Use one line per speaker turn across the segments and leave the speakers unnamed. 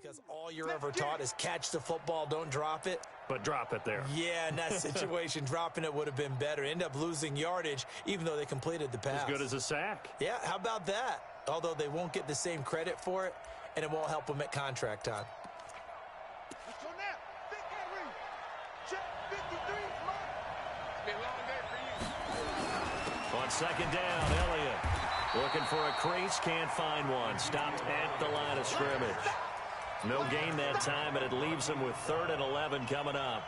because all you're ever taught is catch the football, don't drop it.
But drop it there.
Yeah, in that situation, dropping it would have been better. End up losing yardage, even though they completed the pass.
As good as a sack.
Yeah, how about that? Although they won't get the same credit for it, and it won't help them at contract time.
On second down, Elliott looking for a crease, can't find one. Stopped at the line of scrimmage. No gain that time, and it leaves them with 3rd and 11 coming up.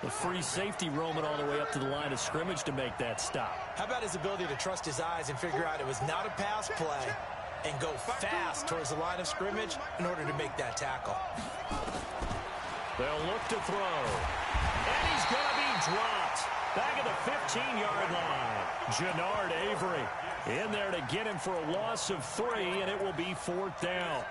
The free safety roaming all the way up to the line of scrimmage to make that stop.
How about his ability to trust his eyes and figure out it was not a pass play and go fast towards the line of scrimmage in order to make that tackle.
They'll look to throw. And he's going to be dropped. Back at the 15-yard line. Jannard Avery in there to get him for a loss of 3, and it will be 4th down.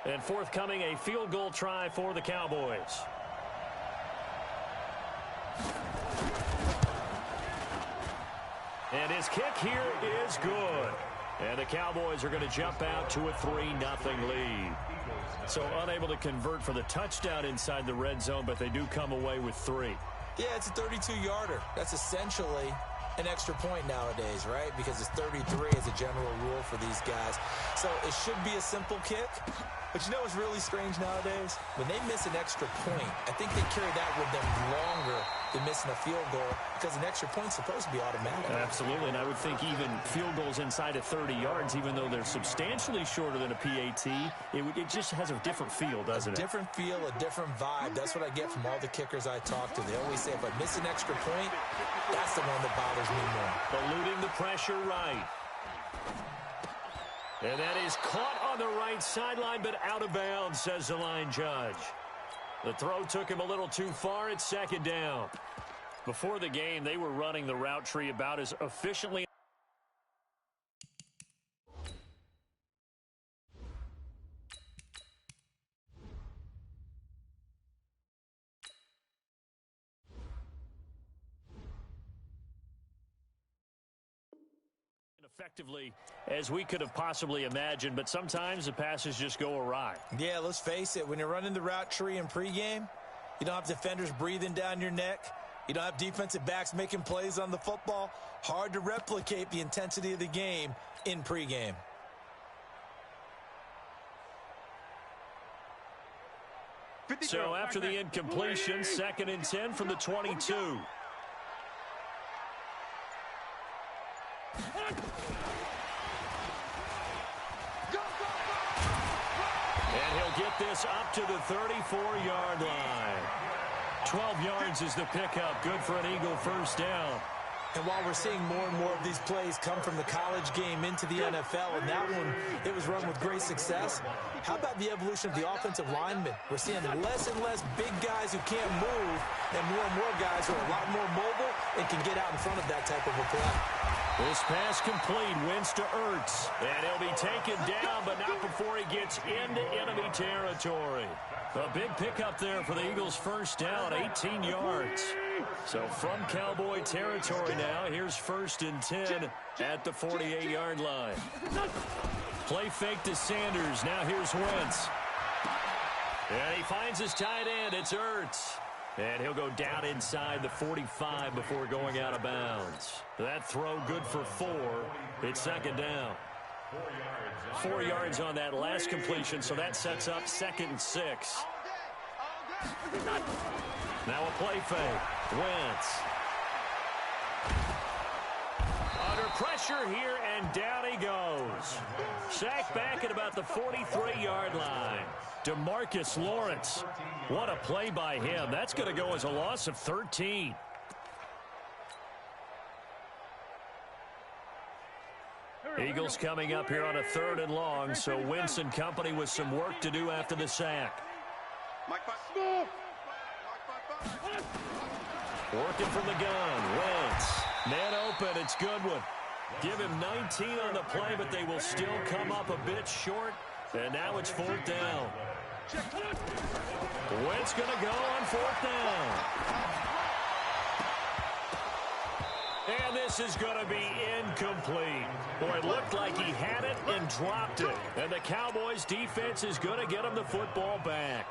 And forthcoming, a field goal try for the Cowboys. And his kick here is good. And the Cowboys are going to jump out to a 3-0 lead. So unable to convert for the touchdown inside the red zone, but they do come away with 3.
Yeah, it's a 32-yarder. That's essentially an extra point nowadays, right? Because it's 33 as a general rule for these guys. So it should be a simple kick. But you know what's really strange nowadays? When they miss an extra point, I think they carry that with them longer than missing a field goal because an extra point's supposed to be automatic.
Absolutely, and I would think even field goals inside of 30 yards, even though they're substantially shorter than a PAT, it just has a different feel, doesn't it?
A different feel, a different vibe. That's what I get from all the kickers I talk to. They always say if I miss an extra point, that's the one that bothers me more.
Eluding the pressure right. And that is caught on the right sideline, but out of bounds, says the line judge. The throw took him a little too far. It's 2nd down. Before the game, they were running the route tree about as efficiently. Effectively as we could have possibly imagined, but sometimes the passes just go awry.
Yeah, let's face it. When you're running the route tree in pregame, you don't have defenders breathing down your neck. You don't have defensive backs making plays on the football. Hard to replicate the intensity of the game in pregame.
So after the incompletion, 2nd and 10 from the 22. And he'll get this up to the 34-yard line. 12 yards is the pickup. Good for an Eagle 1st down.
And while we're seeing more and more of these plays come from the college game into the NFL, and that one, it was run with great success, how about the evolution of the offensive linemen? We're seeing less and less big guys who can't move and more guys who are a lot more mobile and can get out in front of that type of a play.
This pass complete, wins to Ertz. And he'll be taken down, but not before he gets into enemy territory. A big pickup there for the Eagles' 1st down, 18 yards. So from Cowboy territory now, here's 1st and 10 at the 48-yard line. Play fake to Sanders. Now here's Wentz. And he finds his tight end. It's Ertz. And he'll go down inside the 45 before going out of bounds. That throw good for 4. It's 2nd down. 4 yards on that last completion, so that sets up 2nd and 6. Now a play fake. Wentz. Under pressure here, and down he goes. Sacked back at about the 43-yard line. DeMarcus Lawrence. What a play by him. That's going to go as a loss of 13. Eagles coming up here on a 3rd and long, so Wentz and company with some work to do after the sack. Working from the gun. Wentz. Man open. It's Goodwin. Give him 19 on the play, but they will still come up a bit short. And now it's 4th down. Wentz going to go on 4th down. And this is going to be incomplete. Boy, it looked like he had it and dropped it. And the Cowboys defense is going to get him the football back.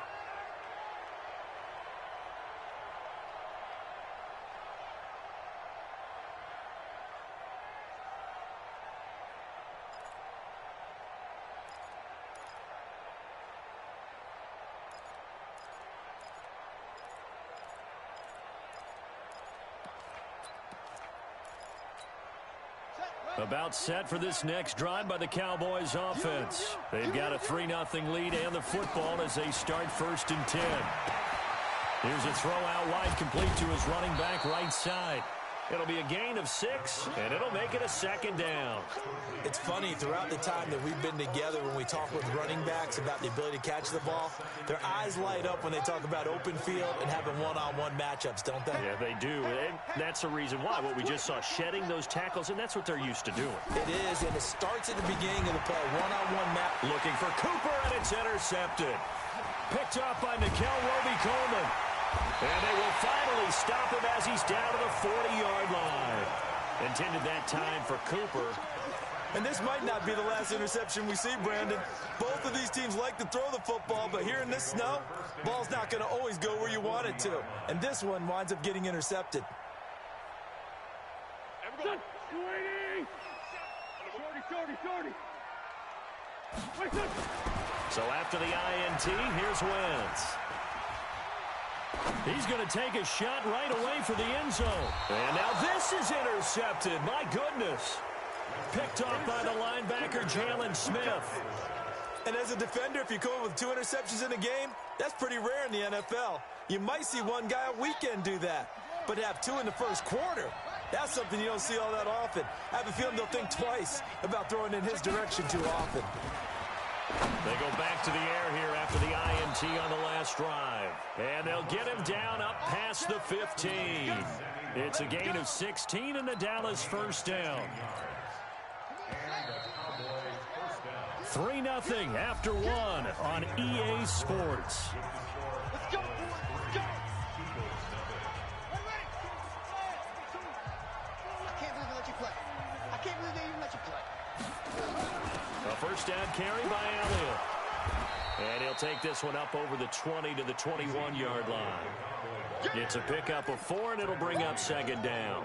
About set for this next drive by the Cowboys offense. They've got a 3-0 lead and the football as they start 1st and 10. Here's a throw out wide, complete to his running back right side. It'll be a gain of 6, and it'll make it a 2nd down.
It's funny, throughout the time that we've been together, when we talk with running backs about the ability to catch the ball, their eyes light up when they talk about open field and having one-on-one matchups, don't they?
Yeah, they do, and that's the reason why. What we just saw, shedding those tackles, and that's what they're used to doing.
It is, and it starts at the beginning of the play. One-on-one match.
Looking for Cooper, and it's intercepted. Picked off by Nikel Roby-Coleman. And they will finally stop him as he's down to the 40-yard line. Intended that time for Cooper.
And this might not be the last interception we see, Brandon. Both of these teams like to throw the football, but here in this snow, ball's not going to always go where you want it to. And this one winds up getting intercepted.
So after the INT, here's Wentz. He's going to take a shot right away for the end zone. And now this is intercepted. My goodness. Picked off by the linebacker, Jalen Smith.
And as a defender, if you go with 2 interceptions in a game, that's pretty rare in the NFL. You might see one guy a weekend do that. But to have 2 in the first quarter, that's something you don't see all that often. I have a feeling they'll think twice about throwing in his direction too often.
They go back to the air here after the INT on the last drive. And they'll get him down up past the 15. It's a gain of 16 and the Dallas 1st down. 3-0 after 1 on EA Sports.
Let's go! Let's go! I can't believe they let you play. I can't believe they even let you play.
A 1st down carry by Elliott. And he'll take this one up over the 20 to the 21-yard line. It's a pickup of 4, and it'll bring up 2nd down.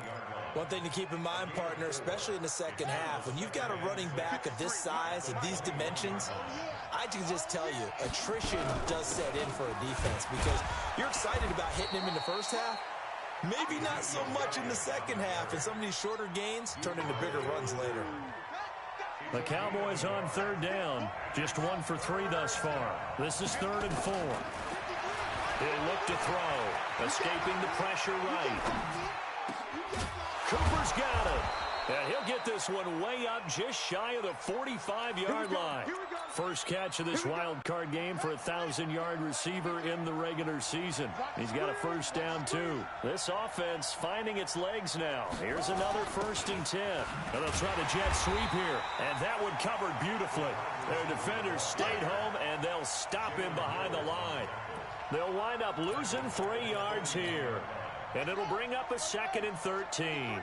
One thing to keep in mind, partner, especially in the second half, when you've got a running back of this size and these dimensions, I can just tell you, attrition does set in for a defense because you're excited about hitting him in the first half. Maybe not so much in the second half, and some of these shorter gains turn into bigger runs later.
The Cowboys on 3rd down. Just 1 for 3 thus far. This is 3rd and 4. He'll look to throw. Escaping the pressure right. Cooper's got it. And he'll get this one way up just shy of the 45-yard line. First catch of this wild card game for a 1,000-yard receiver in the regular season. He's got a 1st down, too. This offense finding its legs now. Here's another 1st and 10. And they'll try the jet sweep here. And that one covered beautifully. Their defenders stayed home, and they'll stop him behind the line. They'll wind up losing 3 yards here. And it'll bring up a 2nd and 13.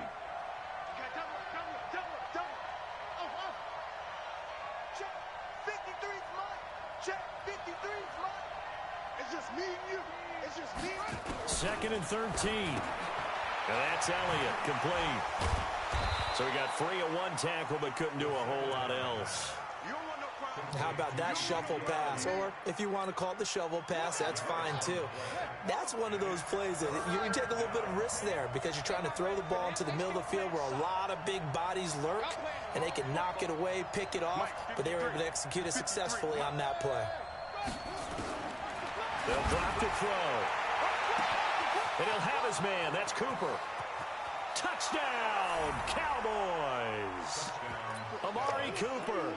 It's just me and you. It's just me.
2nd and 13. And that's Elliott, complete. So he got free of 1 tackle, but couldn't do a whole lot else.
How about that shuffle pass? Or if you want to call it the shovel pass, that's fine too. That's one of those plays that you can take a little bit of risk there because you're trying to throw the ball into the middle of the field where a lot of big bodies lurk, and they can knock it away, pick it off, but they were able to execute it successfully on that play.
They'll drop to throw. And he'll have his man. That's Cooper. Touchdown, Cowboys. Amari Cooper,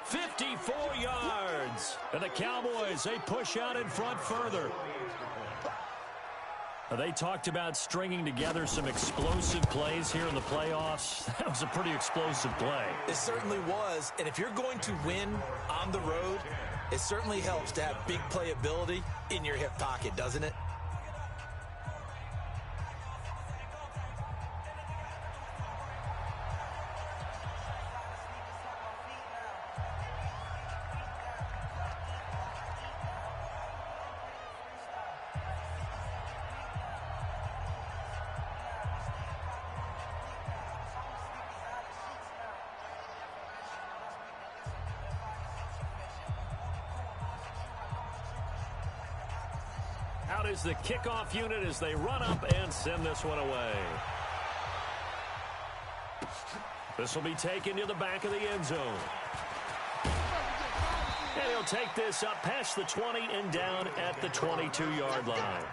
54 yards. And the Cowboys, they push out in front further. They talked about stringing together some explosive plays here in the playoffs. That was a pretty explosive play.
It certainly was. And if you're going to win on the road, It certainly helps to have big playability in your hip pocket, doesn't it?
Out is the kickoff unit as they run up and send this one away. This will be taken to the back of the end zone. And he'll take this up past the 20 and down at the 22-yard line.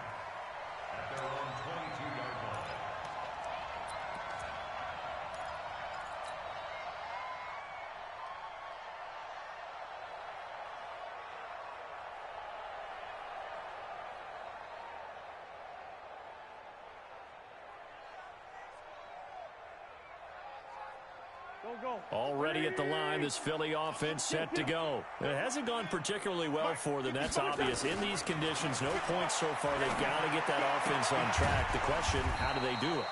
Already at the line, this Philly offense set to go. It hasn't gone particularly well for them. That's obvious. In these conditions, no points so far. They've got to get that offense on track. The question, how do they do it?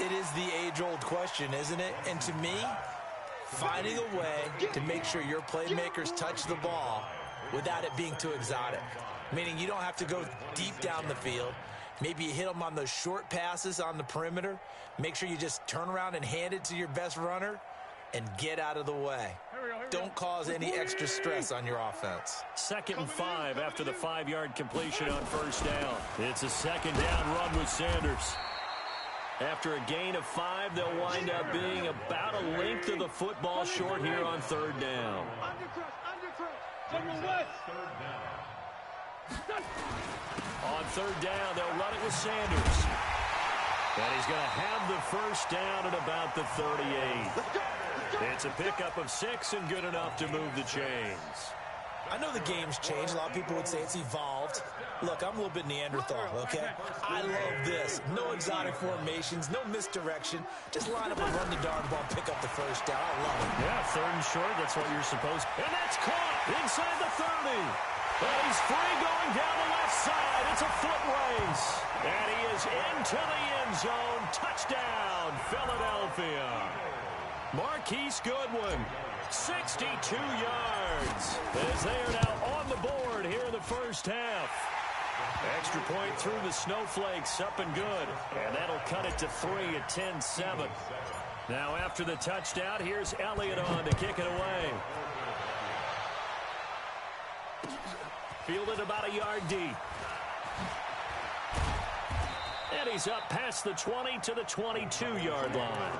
It is the age-old question, isn't it? And to me, finding a way to make sure your playmakers touch the ball without it being too exotic. Meaning you don't have to go deep down the field. Maybe you hit them on those short passes on the perimeter. Make sure you just turn around and hand it to your best runner and get out of the way. Don't cause any extra stress on your offense.
2nd and 5 after the 5-yard completion on first down. It's a second down run with Sanders. After a gain of 5, they'll wind up being about a length of the football short here on 3rd down. On 3rd down, they'll run it with Sanders. And he's going to have the first down at about the 38. It's a pickup of 6 and good enough to move the chains.
I know the game's changed. A lot of people would say it's evolved. Look, I'm a little bit Neanderthal, okay? I love this. No exotic formations, no misdirection. Just line up and run the darn ball, pick up the first down. I love it.
Yeah, 3rd and short, that's what you're supposed to. And that's caught inside the 30. And he's free going down the left side. It's a foot race. And he is into the end zone. Touchdown, Philadelphia. Marquise Goodwin, 62 yards, as they are now on the board here in the first half. Extra point through the snowflakes, up and good. And that'll cut it to 3 at 10-7. Now after the touchdown, here's Elliott on to kick it away. Fielded about a yard deep. And he's up past the 20 to the 22-yard line.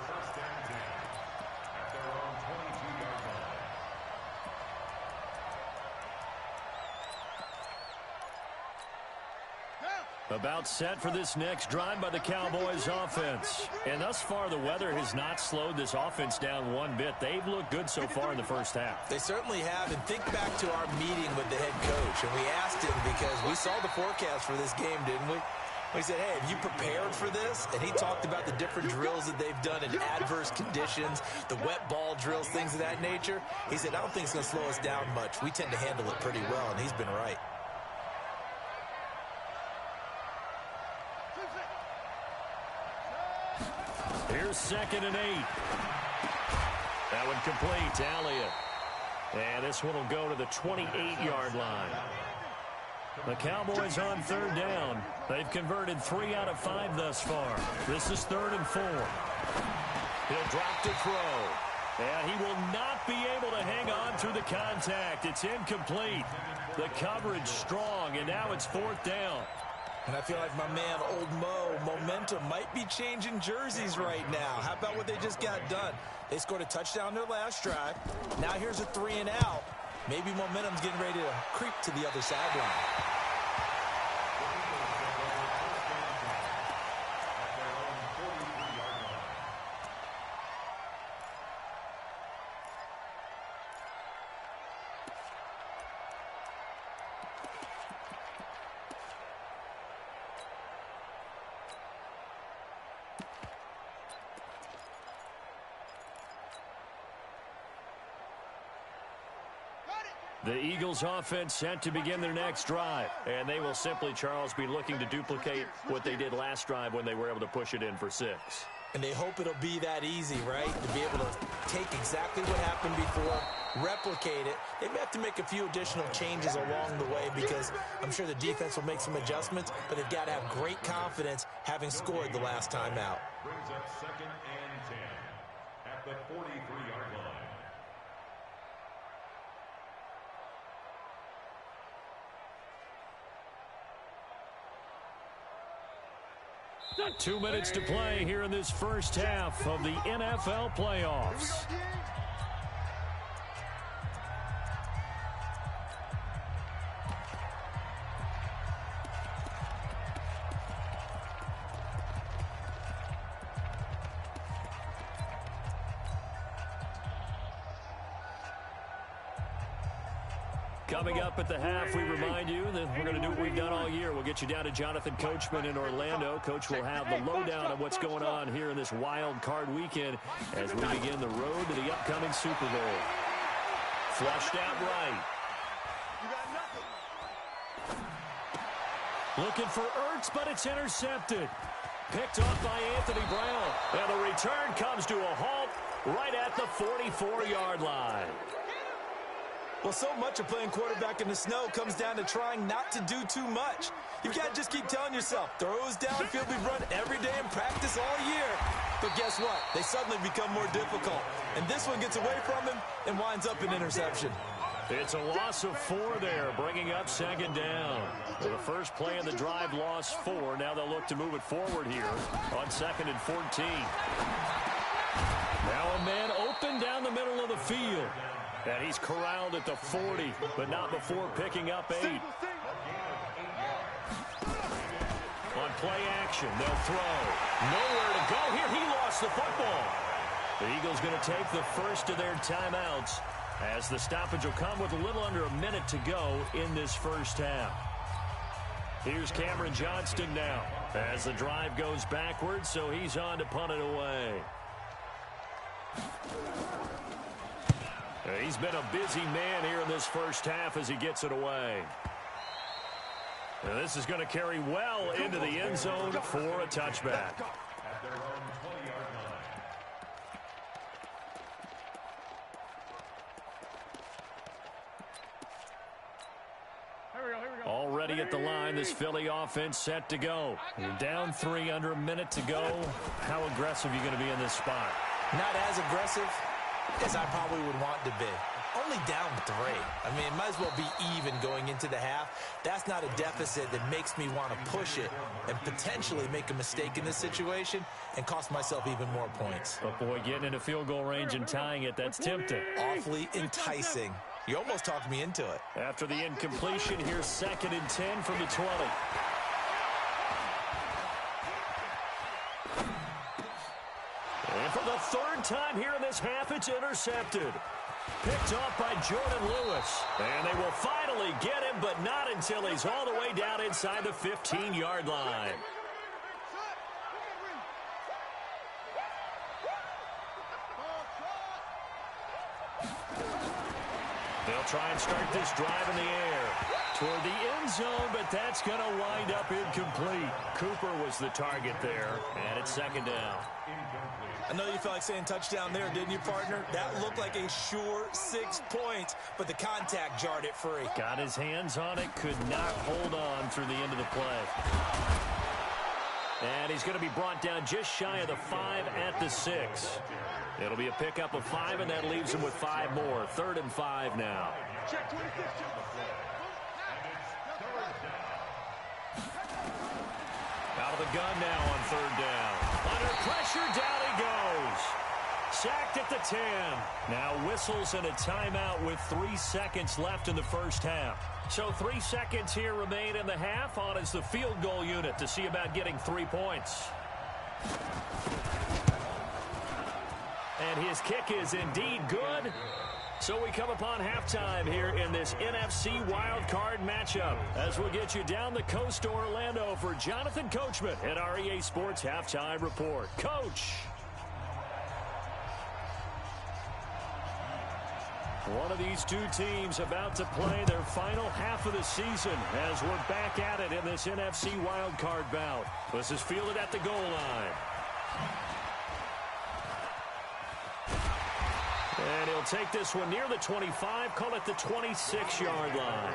About set for this next drive by the Cowboys offense. And thus far, the weather has not slowed this offense down one bit. They've looked good so far in the first half.
They certainly have. And think back to our meeting with the head coach. And we asked him because we saw the forecast for this game, didn't we? We said, hey, have you prepared for this? And he talked about the different drills that they've done in adverse conditions, the wet ball drills, things of that nature. He said, I don't think it's going to slow us down much. We tend to handle it pretty well, and he's been right.
Here's 2nd and 8. That one complete to Elliott. And this one will go to the 28-yard line. The Cowboys on 3rd down. They've converted 3 out of 5 thus far. This is 3rd and 4. He'll drop to throw. And he will not be able to hang on through the contact. It's incomplete. The coverage strong, and now it's 4th down.
And I feel like my man, Old Mo, momentum might be changing jerseys right now. How about what they just got done? They scored a touchdown their last drive. Now here's a 3 and out. Maybe momentum's getting ready to creep to the other sideline.
The Eagles offense set to begin their next drive. And they will simply, Charles, be looking to duplicate what they did last drive when they were able to push it in for 6.
And they hope it'll be that easy, right? To be able to take exactly what happened before, replicate it. They may have to make a few additional changes along the way because I'm sure the defense will make some adjustments, but they've got to have great confidence having scored the last time out.
Brings up 2nd and 10 at the 43-yard line.
2 minutes to play here in this first half of the NFL playoffs. Coming up at the half, we remind you that we're going to do what we've done all year. We'll get you down to Jonathan Coachman in Orlando. Coach will have the lowdown on what's going on here in this wild card weekend as we begin the road to the upcoming Super Bowl. Flushed out right. Looking for Ertz, but it's intercepted. Picked off by Anthony Brown. And the return comes to a halt right at the 44-yard line.
Well, so much of playing quarterback in the snow comes down to trying not to do too much. You've got to just keep telling yourself, throws downfield we've run every day in practice all year. But guess what? They suddenly become more difficult. And this one gets away from him and winds up an interception.
It's a loss of 4 there, bringing up 2nd down. For the first play of the drive, lost 4. Now they'll look to move it forward here on 2nd and 14. Now a man open down the middle of the field. And he's corralled at the 40, but not before picking up 8. On play action, they'll throw. Nowhere to go here. He lost the football. The Eagles going to take the first of their timeouts as the stoppage will come with a little under a minute to go in this first half. Here's Cameron Johnston now as the drive goes backwards, so he's on to punt it away. He's been a busy man here in this first half as he gets it away. And this is going to carry well into the end zone for a touchback. Already at the line, this Philly offense set to go. You're down 3, under a minute to go. How aggressive are you going to be in this spot?
Not as aggressive as I probably would want to be. Only down 3. I mean, it might as well be even going into the half. That's not a deficit that makes me want to push it and potentially make a mistake in this situation and cost myself even more points.
But, boy, getting into field goal range and tying it, that's tempting.
Awfully enticing. You almost talked me into it.
After the incompletion, here's 2nd and 10 from the 20. And for the 3rd time here in this half, it's intercepted. Picked off by Jordan Lewis. And they will finally get him, but not until he's all the way down inside the 15-yard line. They'll try and start this drive in the air toward the end zone, but that's going to wind up incomplete. Cooper was the target there, and it's 2nd down.
I know you felt like saying touchdown there, didn't you, partner? That looked like a sure 6 points, but the contact jarred it free.
Got his hands on it, could not hold on through the end of the play. And he's going to be brought down just shy of the 5 at the 6. It'll be a pickup of 5, and that leaves him with 5 more. 3rd and 5 now. Out of the gun now on 3rd down. Under pressure, down he goes. Sacked at the 10. Now whistles and a timeout with 3 seconds left in the first half. So 3 seconds here remain in the half. On is the field goal unit to see about getting 3 points. And his kick is indeed good. So we come upon halftime here in this NFC wildcard matchup as we'll get you down the coast to Orlando for Jonathan Coachman at our EA Sports Halftime Report. Coach. One of these two teams about to play their final half of the season as we're back at it in this NFC wildcard bout. This is fielded at the goal line. And he'll take this one near the 25, call it the 26-yard line.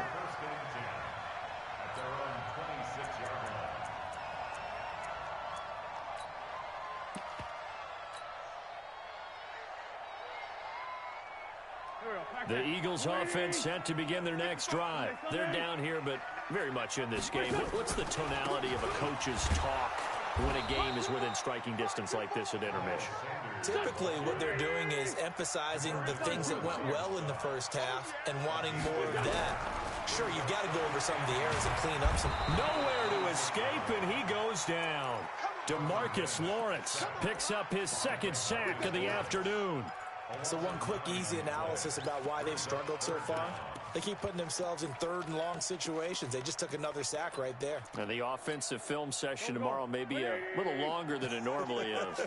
The Eagles offense set to begin their next drive. They're down here, but very much in this game. What's the tonality of a coach's talk when a game is within striking distance like this at intermission?
Typically, what they're doing is emphasizing the things that went well in the first half and wanting more of that. Sure, you've got to go over some of the errors and clean up some.
Nowhere to escape, and he goes down. DeMarcus Lawrence picks up his second sack of the afternoon.
So one quick, easy analysis about why they've struggled so far. They keep putting themselves in third and long situations. They just took another sack right there.
And the offensive film session tomorrow may be a little longer than it normally is.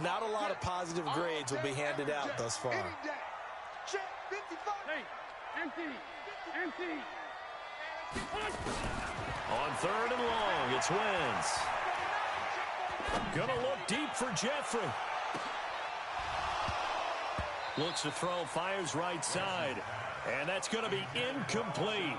Not a lot of positive grades will be handed out thus far.
On third and long, it's Wentz. Gonna look deep for Jeffrey. Looks to throw, fires right side. And that's going to be incomplete.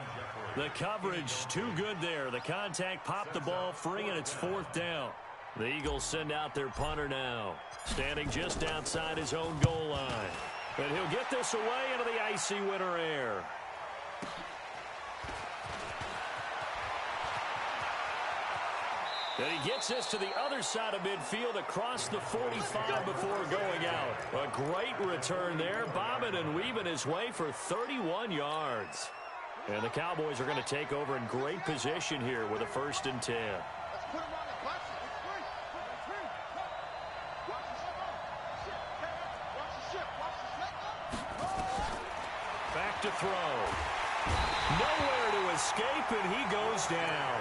The coverage too good there. The contact popped the ball free, and it's fourth down. The Eagles send out their punter now, standing just outside his own goal line. And he'll get this away into the icy winter air. And he gets this to the other side of midfield across the 45 before going out. A great return there, bobbing and weaving his way for 31 yards. And the Cowboys are going to take over in great position here with a 1st and 10. Back to throw. Nowhere to escape, and he goes down.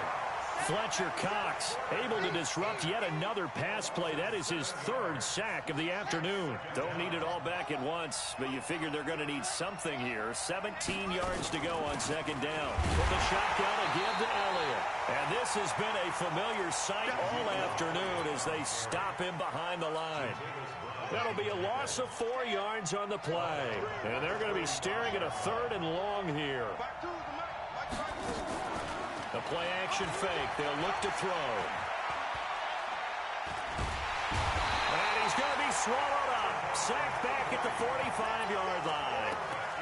Fletcher Cox able to disrupt yet another pass play. That is his 3rd sack of the afternoon. Don't need it all back at once, but you figure they're going to need something here. 17 yards to go on 2nd down. From the shotgun, a give to Elliott. And this has been a familiar sight all afternoon as they stop him behind the line. That'll be a loss of 4 yards on the play. And they're going to be staring at a 3rd and long here. The play-action fake. They'll look to throw. And he's going to be swallowed up. Sacked back at the 45-yard line.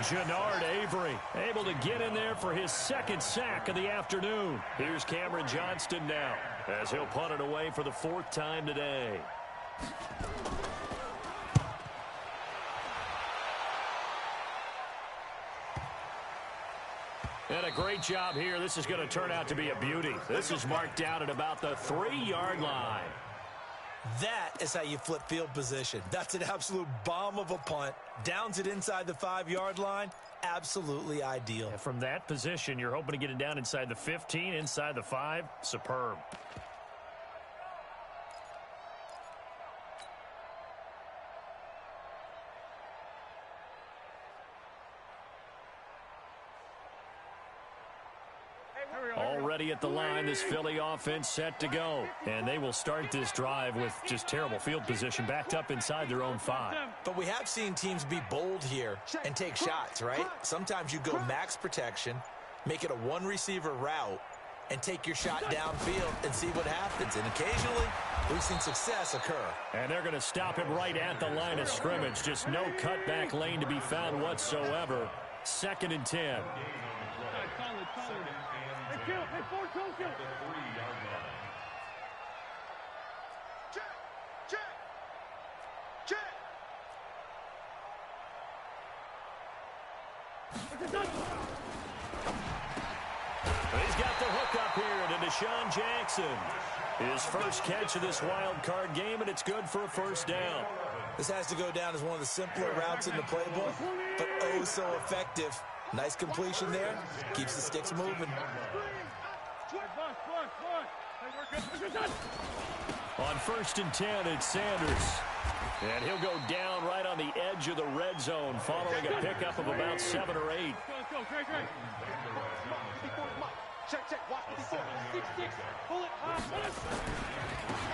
Jannard Avery able to get in there for his 2nd sack of the afternoon. Here's Cameron Johnston now as he'll punt it away for the 4th time today. And a great job here. This is going to turn out to be a beauty. This is marked down at about the 3-yard line.
That is how you flip field position. That's an absolute bomb of a punt. Downs it inside the 5-yard line. Absolutely ideal.
And from that position, you're hoping to get it down inside the 15, inside the 5. Superb. Already at the line, this Philly offense set to go. And they will start this drive with just terrible field position backed up inside their own 5.
But we have seen teams be bold here and take shots, right? Sometimes you go max protection, make it a 1-receiver route, and take your shot downfield and see what happens. And occasionally, we've seen success occur.
And they're going to stop him right at the line of scrimmage. Just no cutback lane to be found whatsoever. 2nd and 10. He's got the hook up here to Deshaun Jackson. His first catch of this wild card game, and it's good for a 1st down.
This has to go down as one of the simpler routes in the playbook, but oh so effective. Nice completion there. Keeps the sticks moving.
On 1st and 10, it's Sanders. And he'll go down right on the edge of the red zone following a pickup of about 7 or 8.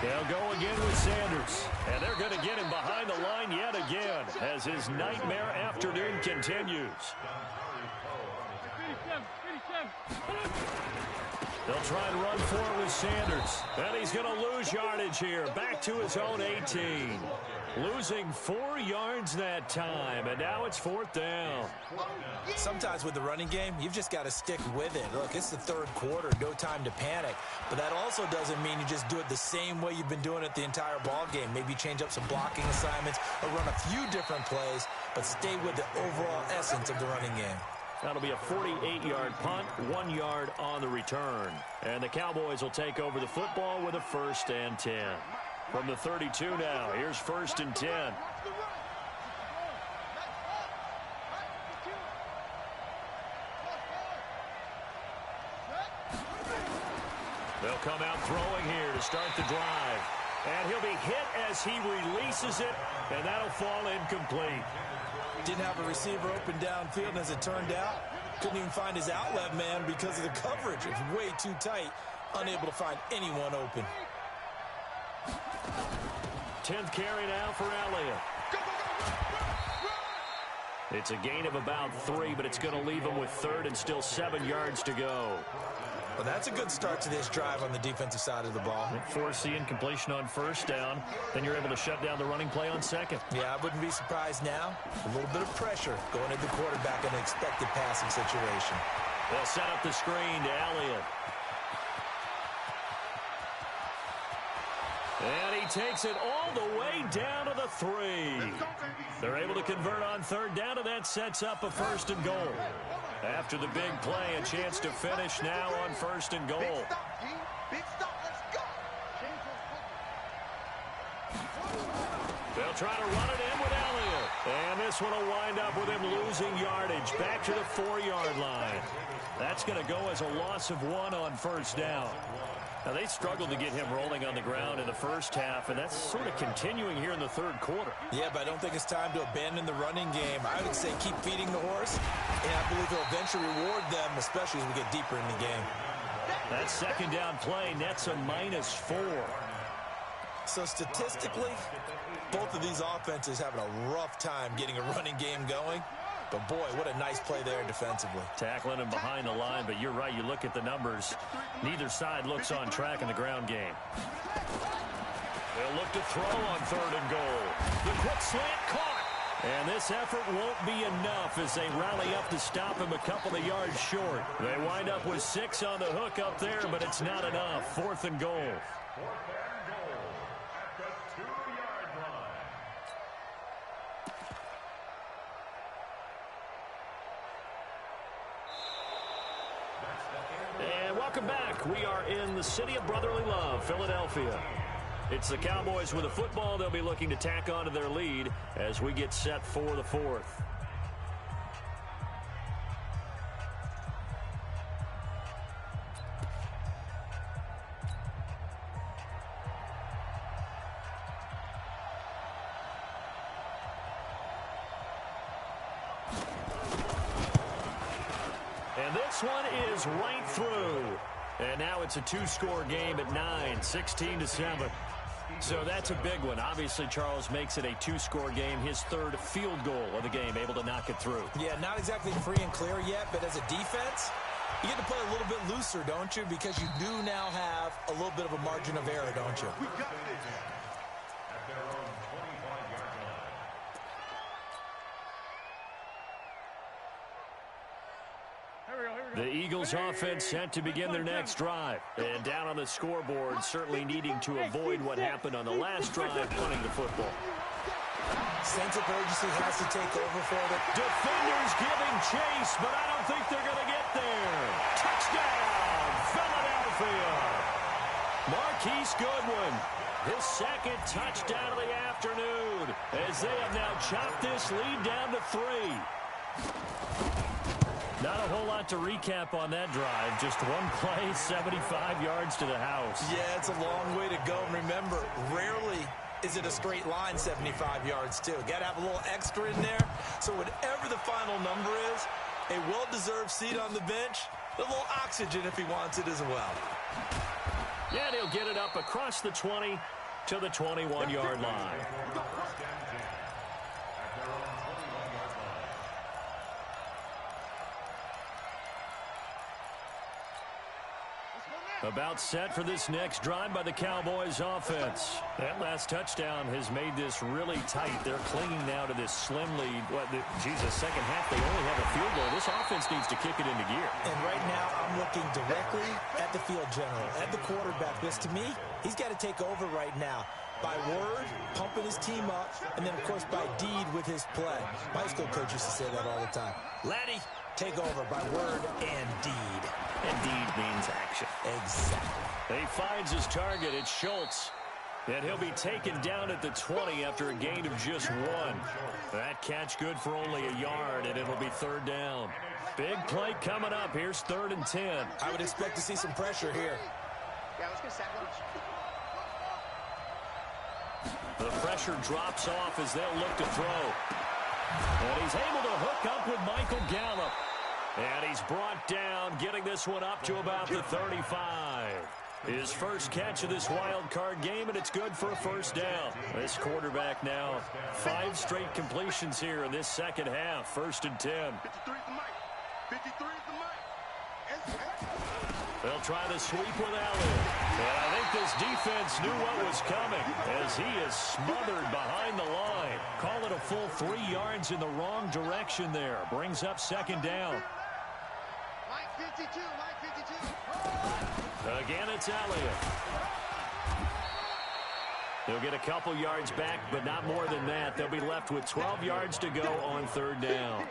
They'll go again with Sanders. And they're going to get him behind the line yet again as his nightmare afternoon continues. They'll try and run for it with Sanders. And he's going to lose yardage here. Back to his own 18. Losing 4 yards that time. And now it's 4th down.
Sometimes with the running game, you've just got to stick with it. Look, it's the 3rd quarter. No time to panic. But that also doesn't mean you just do it the same way you've been doing it the entire ball game. Maybe change up some blocking assignments or run a few different plays, but stay with the overall essence of the running game.
That'll be a 48-yard punt, 1 yard on the return. And the Cowboys will take over the football with a 1st and 10. From the 32 now, here's 1st and 10. They'll come out throwing here to start the drive. And he'll be hit as he releases it, and that'll fall incomplete.
Didn't have a receiver open downfield, and as it turned out, couldn't even find his outlet man because of the coverage. It's way too tight, unable to find anyone open.
10th carry now for Elliott. It's a gain of about 3, but it's going to leave him with 3rd and still 7 yards to go.
Well, that's a good start to this drive on the defensive side of the ball.
Force the incompletion on 1st down. Then you're able to shut down the running play on 2nd.
Yeah, I wouldn't be surprised now. A little bit of pressure going at the quarterback in an expected passing situation.
They'll set up the screen to Elliott. And he takes it all the way down to the 3. They're able to convert on 3rd down, and that sets up a 1st and goal. After the big play, a chance to finish now on 1st and goal.
Big stop, let's go.
They'll try to run it in with Elliott. And this one will wind up with him losing yardage back to the 4-yard line. That's going to go as a loss of 1 on 1st down. Now, they struggled to get him rolling on the ground in the 1st half, and that's sort of continuing here in the 3rd quarter.
Yeah, but I don't think it's time to abandon the running game. I would say keep feeding the horse, and I believe he'll eventually reward them, especially as we get deeper in the game.
That 2nd down play nets a -4.
So statistically, both of these offenses having a rough time getting a running game going. But, boy, what a nice play there defensively.
Tackling him behind the line, but you're right. You look at the numbers. Neither side looks on track in the ground game. They'll look to throw on 3rd and goal. The quick slant caught. And this effort won't be enough as they rally up to stop him a couple of yards short. They wind up with 6 on the hook up there, but it's not enough. 4th and goal. Welcome back. We are in the city of brotherly love, Philadelphia. It's the Cowboys with a football. They'll be looking to tack on to their lead as we get set for the 4th. And this one is right through. And now it's a 2-score game at 9, 16-7. So that's a big one. Obviously, Charles makes it a 2-score game, his 3rd field goal of the game, able to knock it through.
Yeah, not exactly free and clear yet, but as a defense, you get to play a little bit looser, don't you? Because you do now have a little bit of a margin of error, don't you?
The Eagles offense set to begin their next drive. And down on the scoreboard, certainly needing to avoid what happened on the last drive, punting the football.
Sense of urgency has to take over for them.
Defenders giving chase, but I don't think they're going to get there. Touchdown, Philadelphia. Marquise Goodwin, his 2nd touchdown of the afternoon, as they have now chopped this lead down to 3. Not a whole lot to recap on that drive. Just one play, 75 yards to the house.
Yeah, it's a long way to go. And remember, rarely is it a straight line 75 yards, too. Got to have a little extra in there. So whatever the final number is, a well-deserved seat on the bench, a little oxygen if he wants it as well.
Yeah, he'll get it up across the 20 to the 21-yard line. About set for this next drive by the Cowboys offense. That last touchdown has made this really tight. They're clinging now to this slim lead. Jesus, second half, they only have a field goal. This offense needs to kick it into gear.
And right now, I'm looking directly at the field general, at the quarterback. Because to me, he's got to take over right now. By word, pumping his team up, and then, of course, by deed with his play. My high school coach used to say that all the time. Laddie, take over by word and deed.
And deed means action.
Exactly.
He finds his target. It's Schultz. And he'll be taken down at the 20 after a gain of just one. That catch good for only a yard, and it'll be third down. Big play coming up. Here's 3rd and 10.
I would expect to see some pressure here.
Yeah, let's get sack lunch.
The pressure drops off as they'll look to throw. And he's able to hook up with Michael Gallup. And he's brought down, getting this one up to about the 35. His first catch of this wild card game, and it's good for a first down. This quarterback now 5 straight completions here in this second half. 1st and 10.
53 is the mic. 53 is the mic.
They'll try the sweep with Allen. And I think this defense knew what was coming as he is smothered behind the line. Call it a full 3 yards in the wrong direction there. Brings up 2nd down.
Mike 52, Mike 52.
Again, it's Elliott. They'll get a couple yards back, but not more than that. They'll be left with 12 yards to go on 3rd down.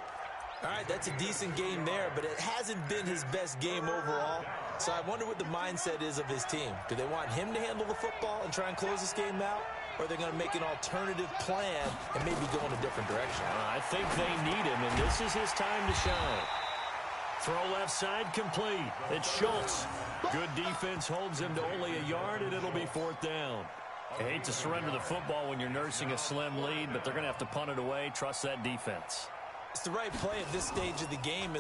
All right, that's a decent game there, but it hasn't been his best game overall. So I wonder what the mindset is of his team. Do they want him to handle the football and try and close this game out? Or are they going to make an alternative plan and maybe go in a different direction?
I think they need him, and this is his time to shine. Throw left side complete. It's Schultz. Good defense holds him to only a yard, and it'll be 4th down. I hate to surrender the football when you're nursing a slim lead, but they're going to have to punt it away. Trust that defense.
It's the right play at this stage of the game.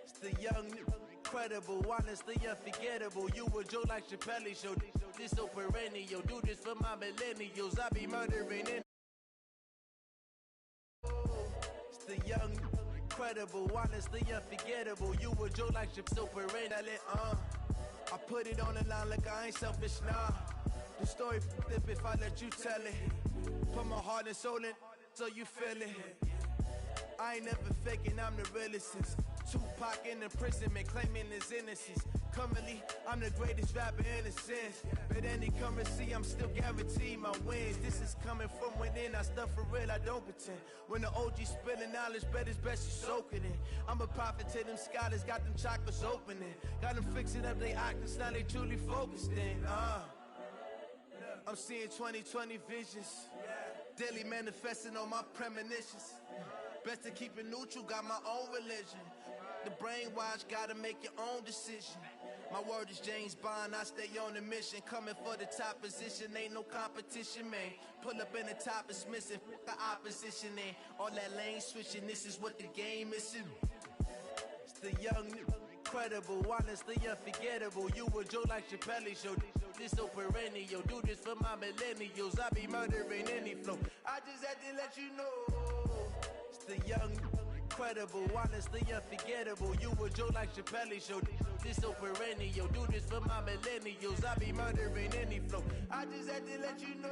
It's the young, incredible, honestly unforgettable. You a Joe like Chappelle show. This so perennial. Do this for my millennials. I be murdering in. It's the young, incredible, honestly unforgettable. You a Joe like Chappelle so perennial. I put it on the line like I ain't selfish, nah. The story flip if I let you tell it. Put my heart and soul in so you feel it. I ain't never faking, I'm the realest since Tupac in imprisonment, claiming his innocence. Currently, I'm the greatest rapper in a sense. But any currency, I'm still guaranteed my wins. This is coming from within, I stuff for real, I don't pretend. When the OG spilling knowledge, bet it's best you soak it in. I'm a prophet to them scholars, got them chakras opening. Got them fixing up they octaves, now they truly focused in. I'm seeing 2020 visions. Daily manifesting on my premonitions. Best to keep it neutral, got my own religion. The brainwash, gotta make your own decision. My word is James Bond, I stay on a mission. Coming for the top position, ain't no competition, man. Pull up in the top, it's missing, the opposition, ain't all that lane switching, this is what the game is. It's the young, incredible, honestly unforgettable. You a Joe like Chappelle show. This so perennial, do this for my millennials. I be murdering any flow. I just had to let you know. It's the young, incredible, honestly unforgettable. You a Joe like Chappelle show. This so perennial, do this for my millennials. I be murdering any flow. I just had to let you know.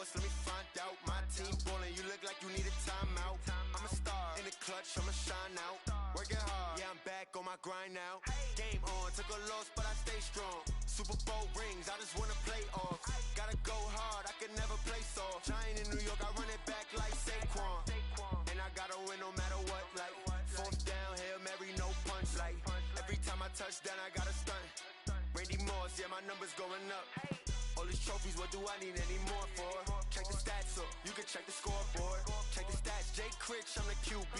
boss, let me find out. My team ballin', you look like you need a timeout. I'm a star in the clutch, I'ma shine out. Working hard, yeah, I'm back on my grind now. Game on, took a loss, but I stay strong. Super Bowl rings, I just wanna play off. Gotta go hard, I can never play soft. Giant in New York, I run it back like Saquon. And I gotta win no matter what, like fourth down, Hail Mary, no punch. Like every time I touch down, I gotta stunt. Randy Moss, yeah, my numbers going up. All these trophies, what do I need any more for? Check the stats up, you can check the scoreboard. Check the stats, Jake Critch, I'm the QB.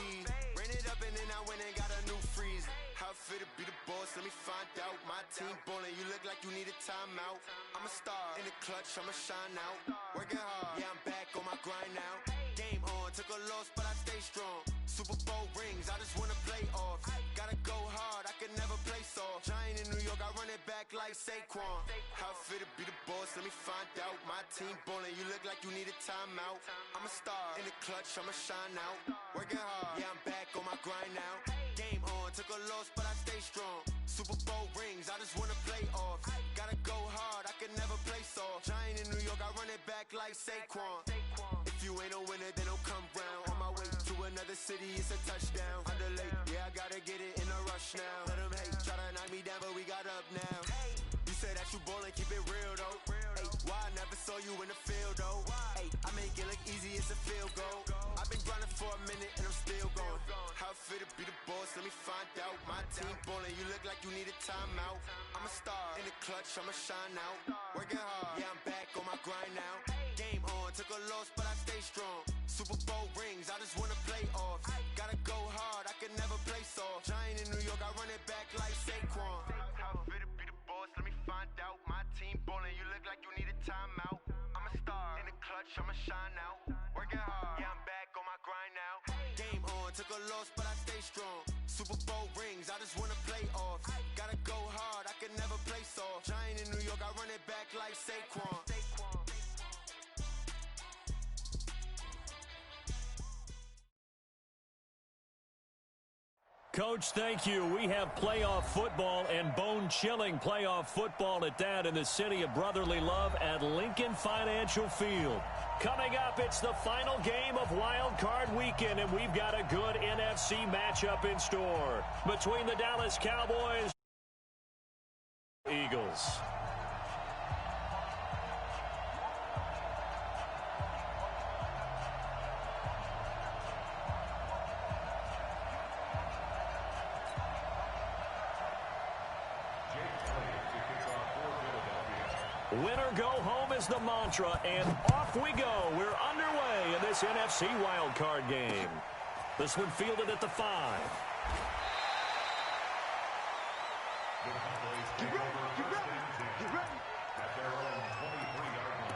Ran it up and then I went and got a new freeze. How it fit to be the boss, let me find out. My team ballin', you look like you need a timeout. I'm a star in the clutch, I'ma shine out. Working hard, yeah, I'm back on my grind now. Game on, took a loss, but I stay strong. Super Bowl rings, I just wanna play off. Gotta go hard, I can never play soft. Giant in New York, I run it back like Saquon. How it fit to be the boss, let me find out. My team ballin', you look like you need a timeout. I'm a star in the clutch, I'ma shine out. Working hard, yeah, I'm back on my grind now. Game on, took a loss, but I stay strong. Super Bowl rings, I just wanna play off. Gotta go hard, I can never play soft. Giant in New York, I run it back like Saquon. If you ain't a winner, then don't come round. On my way to another city, it's a touchdown. Underlay, yeah, I gotta get it in a rush now. Let them hate, try to knock me down, but we got up now. You say that you ballin', keep it real though. Hey, why I never saw you in the field though? Hey, I make it look easy, it's a field goal. I've been grinding for a minute and I'm still going. How it fit to be the boss, let me find out. My team ballin', you look like you need a timeout. I'm a star in the clutch, I'ma shine out. Working hard, yeah, I'm back on my grind now. Game on, took a loss, but I stay strong. Super Bowl rings, I just wanna play off. Gotta go hard, I can never play soft. Giant in New York, I run it back like Saquon. How it fit to be the boss, let me find out. My team ballin', you look like you need a timeout. I'm a star in the clutch, I'ma shine out. Working hard, yeah, I'm back on my grind now. Game on, took a loss, but I stay strong. Super Bowl rings, I just wanna play off. Gotta go hard, I can never play soft. Giant in New York, I run it back like Saquon.
Coach, thank you. We have playoff football and bone-chilling playoff football at that in the city of brotherly love at Lincoln Financial Field. Coming up, it's the final game of Wild Card Weekend, and we've got a good NFC matchup in store between the Dallas Cowboys and Eagles. Winner go home is the mantra, and off we go. We're underway in this NFC wildcard game. This one fielded at the 5.
Get ready, get ready, get ready.
At their own 23-yard line.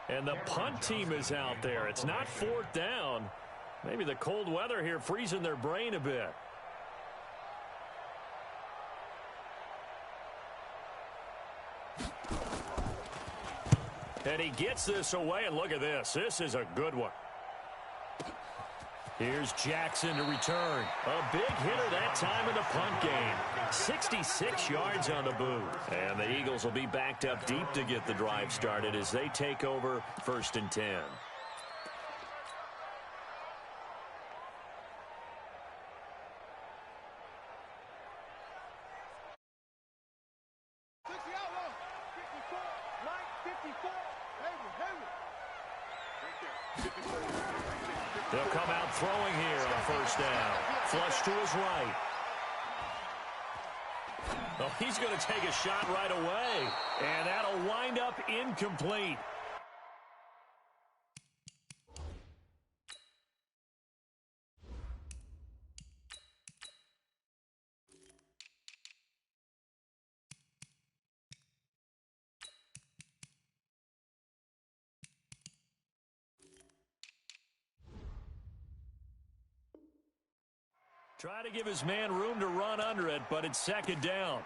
And the punt team is out there. It's not fourth down. Maybe the cold weather here freezing their brain a bit. And he gets this away, and look at this. This is a good one. Here's Jackson to return. A big hitter that time in the punt game. 66 yards on the boot. And the Eagles will be backed up deep to get the drive started as they take over 1st and 10. They'll come out throwing here on 1st down. Flush to his right. Oh, he's going to take a shot right away. And that'll wind up incomplete. Try to give his man room to run under it, but it's 2nd down.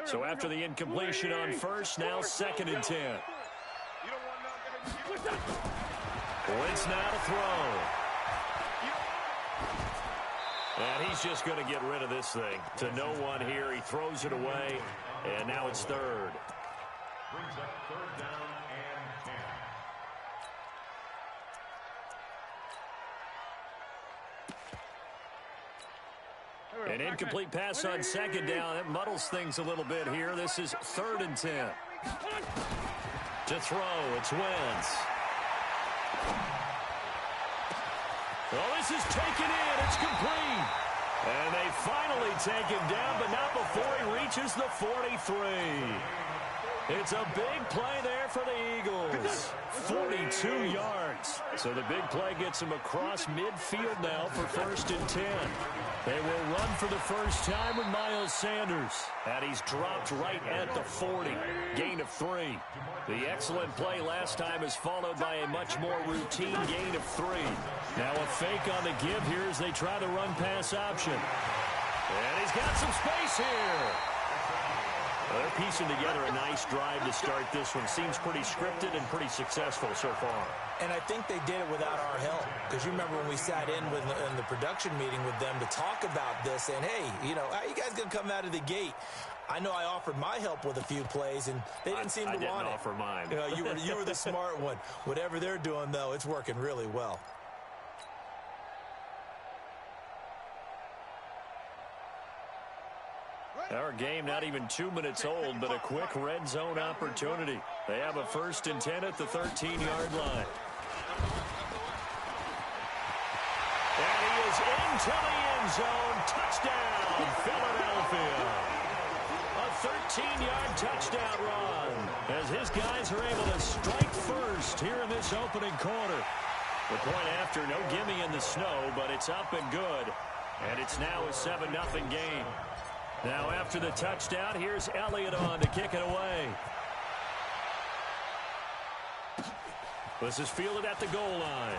So after the incompletion on first, now 2nd and 10. Wentz now to throw. And he's just going to get rid of this thing. To no one here. He throws it away. And now it's 3rd.
Brings up 3rd down and 10.
An incomplete pass on 2nd down. That muddles things a little bit here. This is 3rd and 10. To throw, it's Wentz. Well, this is taken in. It's complete. And they finally take him down, but not before he reaches the 43. It's a big play there for the Eagles. 42 yards. So the big play gets him across midfield now for 1st and 10. They will run for the first time with Miles Sanders. And he's dropped right at the 40. Gain of 3. The excellent play last time is followed by a much more routine gain of 3. Now a fake on the give here as they try the run-pass option. And he's got some space here. They're piecing together a nice drive to start this one. Seems pretty scripted and pretty successful so far.
And I think they did it without our help. Because you remember when we sat in the production meeting with them to talk about this, and hey, you know, how you guys going to come out of the gate? I know I offered my help with a few plays, and they didn't seem to want it.
I didn't offer mine.
You know, you were the smart one. Whatever they're doing, though, it's working really well.
Our game not even 2 minutes old, but a quick red zone opportunity. They have a 1st and 10 at the 13-yard line. And he is into the end zone. Touchdown, Philadelphia. A 13-yard touchdown run as his guys are able to strike first here in this opening quarter. The point after, no gimme in the snow, but it's up and good. And it's now a 7-0 game. Now after the touchdown, here's Elliott on to kick it away. This is fielded at the goal line.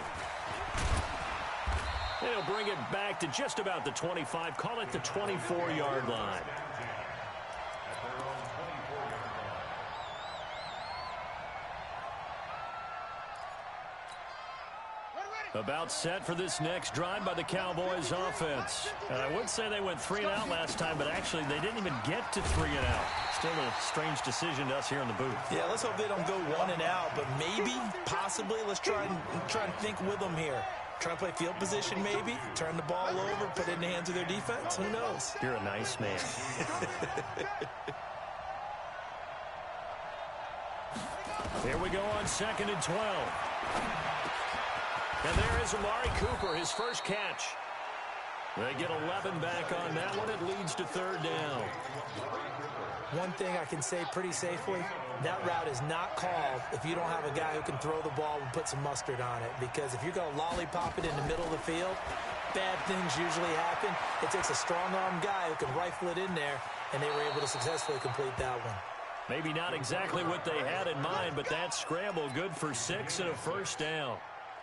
They'll bring it back to just about the 25. Call it the 24-yard line. About set for this next drive by the Cowboys offense. And I would say they went 3 and out last time, but actually they didn't even get to 3 and out. Still a strange decision to us here in the booth.
Yeah, let's hope they don't go 1 and out, but maybe, possibly, let's try and think with them here. Try to play field position maybe, turn the ball over, put it in the hands of their defense. Who knows?
You're a nice man. Here we go on 2nd and 12. And there is Amari Cooper, his first catch. They get 11 back on that one. It leads to 3rd down.
One thing I can say pretty safely, that route is not called if you don't have a guy who can throw the ball and put some mustard on it. Because if you're going to lollipop it in the middle of the field, bad things usually happen. It takes a strong-arm guy who can rifle it in there, and they were able to successfully complete that one.
Maybe not exactly what they had in mind, but that scramble good for 6 and a 1st down.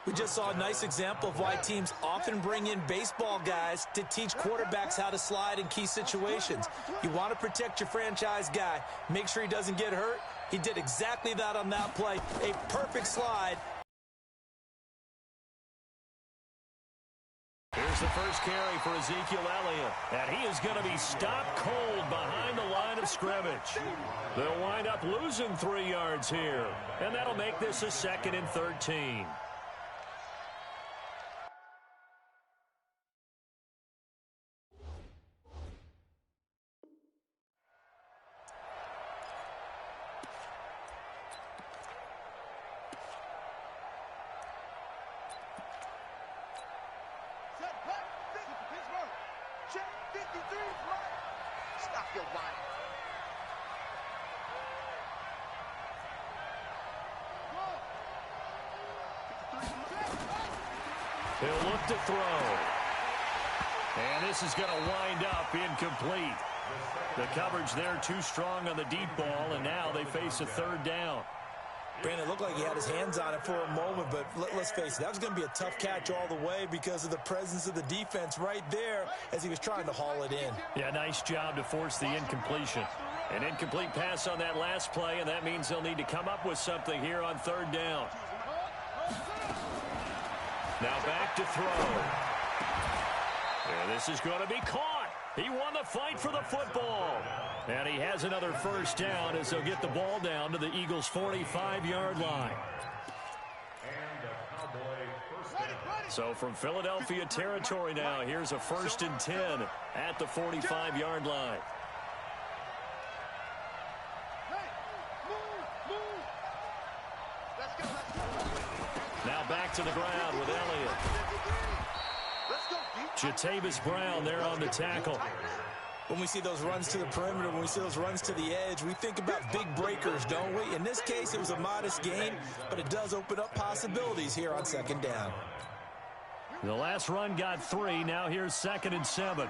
We just saw a nice example of why teams often bring in baseball guys to teach quarterbacks how to slide in key situations. You want to protect your franchise guy. Make sure he doesn't get hurt. He did exactly that on that play. A perfect slide.
Here's the first carry for Ezekiel Elliott. And he is going to be stopped cold behind the line of scrimmage. They'll wind up losing 3 yards here. And that'll make this a 2nd and 13.
Stop your whining.
He'll look to throw. And this is going to wind up incomplete. The coverage there too strong on the deep ball, and now they face a 3rd down.
Brandon, it looked like he had his hands on it for a moment, but let's face it, that was going to be a tough catch all the way because of the presence of the defense right there as he was trying to haul it in.
Yeah, nice job to force the incompletion. An incomplete pass on that last play, and that means they'll need to come up with something here on third down. Now back to throw. And this is going to be caught. He won the fight for the football. And he has another first down as they'll get the ball down to the Eagles' 45-yard line. So from Philadelphia territory now, here's a 1st and 10 at the 45-yard line. Now back to the ground with Elliott. Jatavis Brown there on the tackle.
When we see those runs to the perimeter, when we see those runs to the edge, we think about big breakers, don't we? In this case, it was a modest gain, but it does open up possibilities here on 2nd down.
The last run got 3. Now here's 2nd and 7.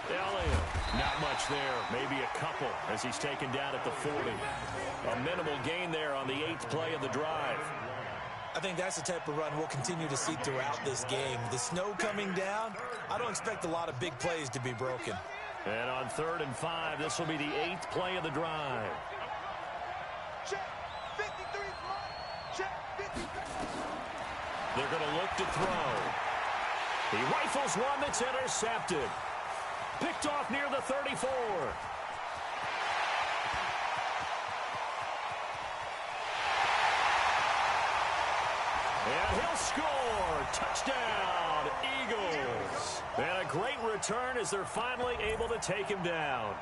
Elliott, not much there. Maybe a couple as he's taken down at the 40. A minimal gain there on the 8th play of the drive.
I think that's the type of run we'll continue to see throughout this game. The snow coming down, I don't expect a lot of big plays to be broken.
And on 3rd and 5, this will be the 8th play of the drive.
Check 53. Check 53.
They're going to look to throw. He rifles one that's intercepted. Picked off near the 34. And he'll score. Touchdown, Eagles. And a great return as they're finally able to take him down.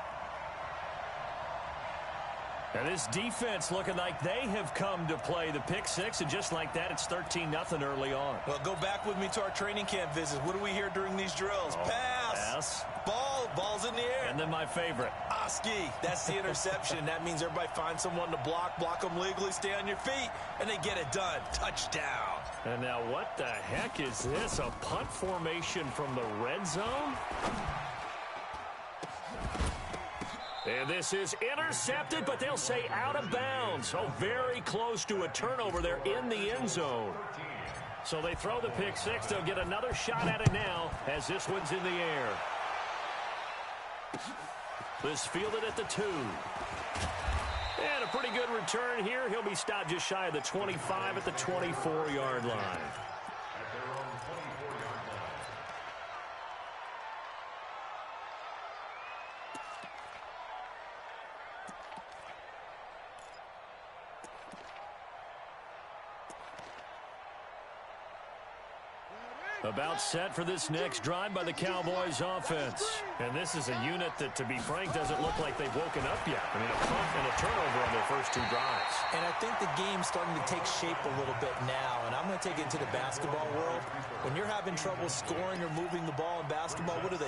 And this defense looking like they have come to play the pick six, and just like that, it's 13-0 early on.
Well, go back with me to our training camp visits. What do we hear during these drills? Pass. Ball's in the air.
And then my favorite.
Oski. That's the interception. That means everybody finds someone to block them legally, stay on your feet, and they get it done. Touchdown.
And now what the heck is this? A punt formation from the red zone? And this is intercepted, but they'll say out of bounds. Oh, very close to a turnover there in the end zone. So they throw the pick six. They'll get another shot at it now as this one's in the air. This fielded at the 2. And a pretty good return here. He'll be stopped just shy of the 25 at the 24-yard line. About set for this next drive by the Cowboys offense. And this is a unit that, to be frank, doesn't look like they've woken up yet. I mean, a punt and a turnover on their first 2 drives.
And I think the game's starting to take shape a little bit now. And I'm going to take it into the basketball world. When you're having trouble scoring or moving the ball in basketball, what do?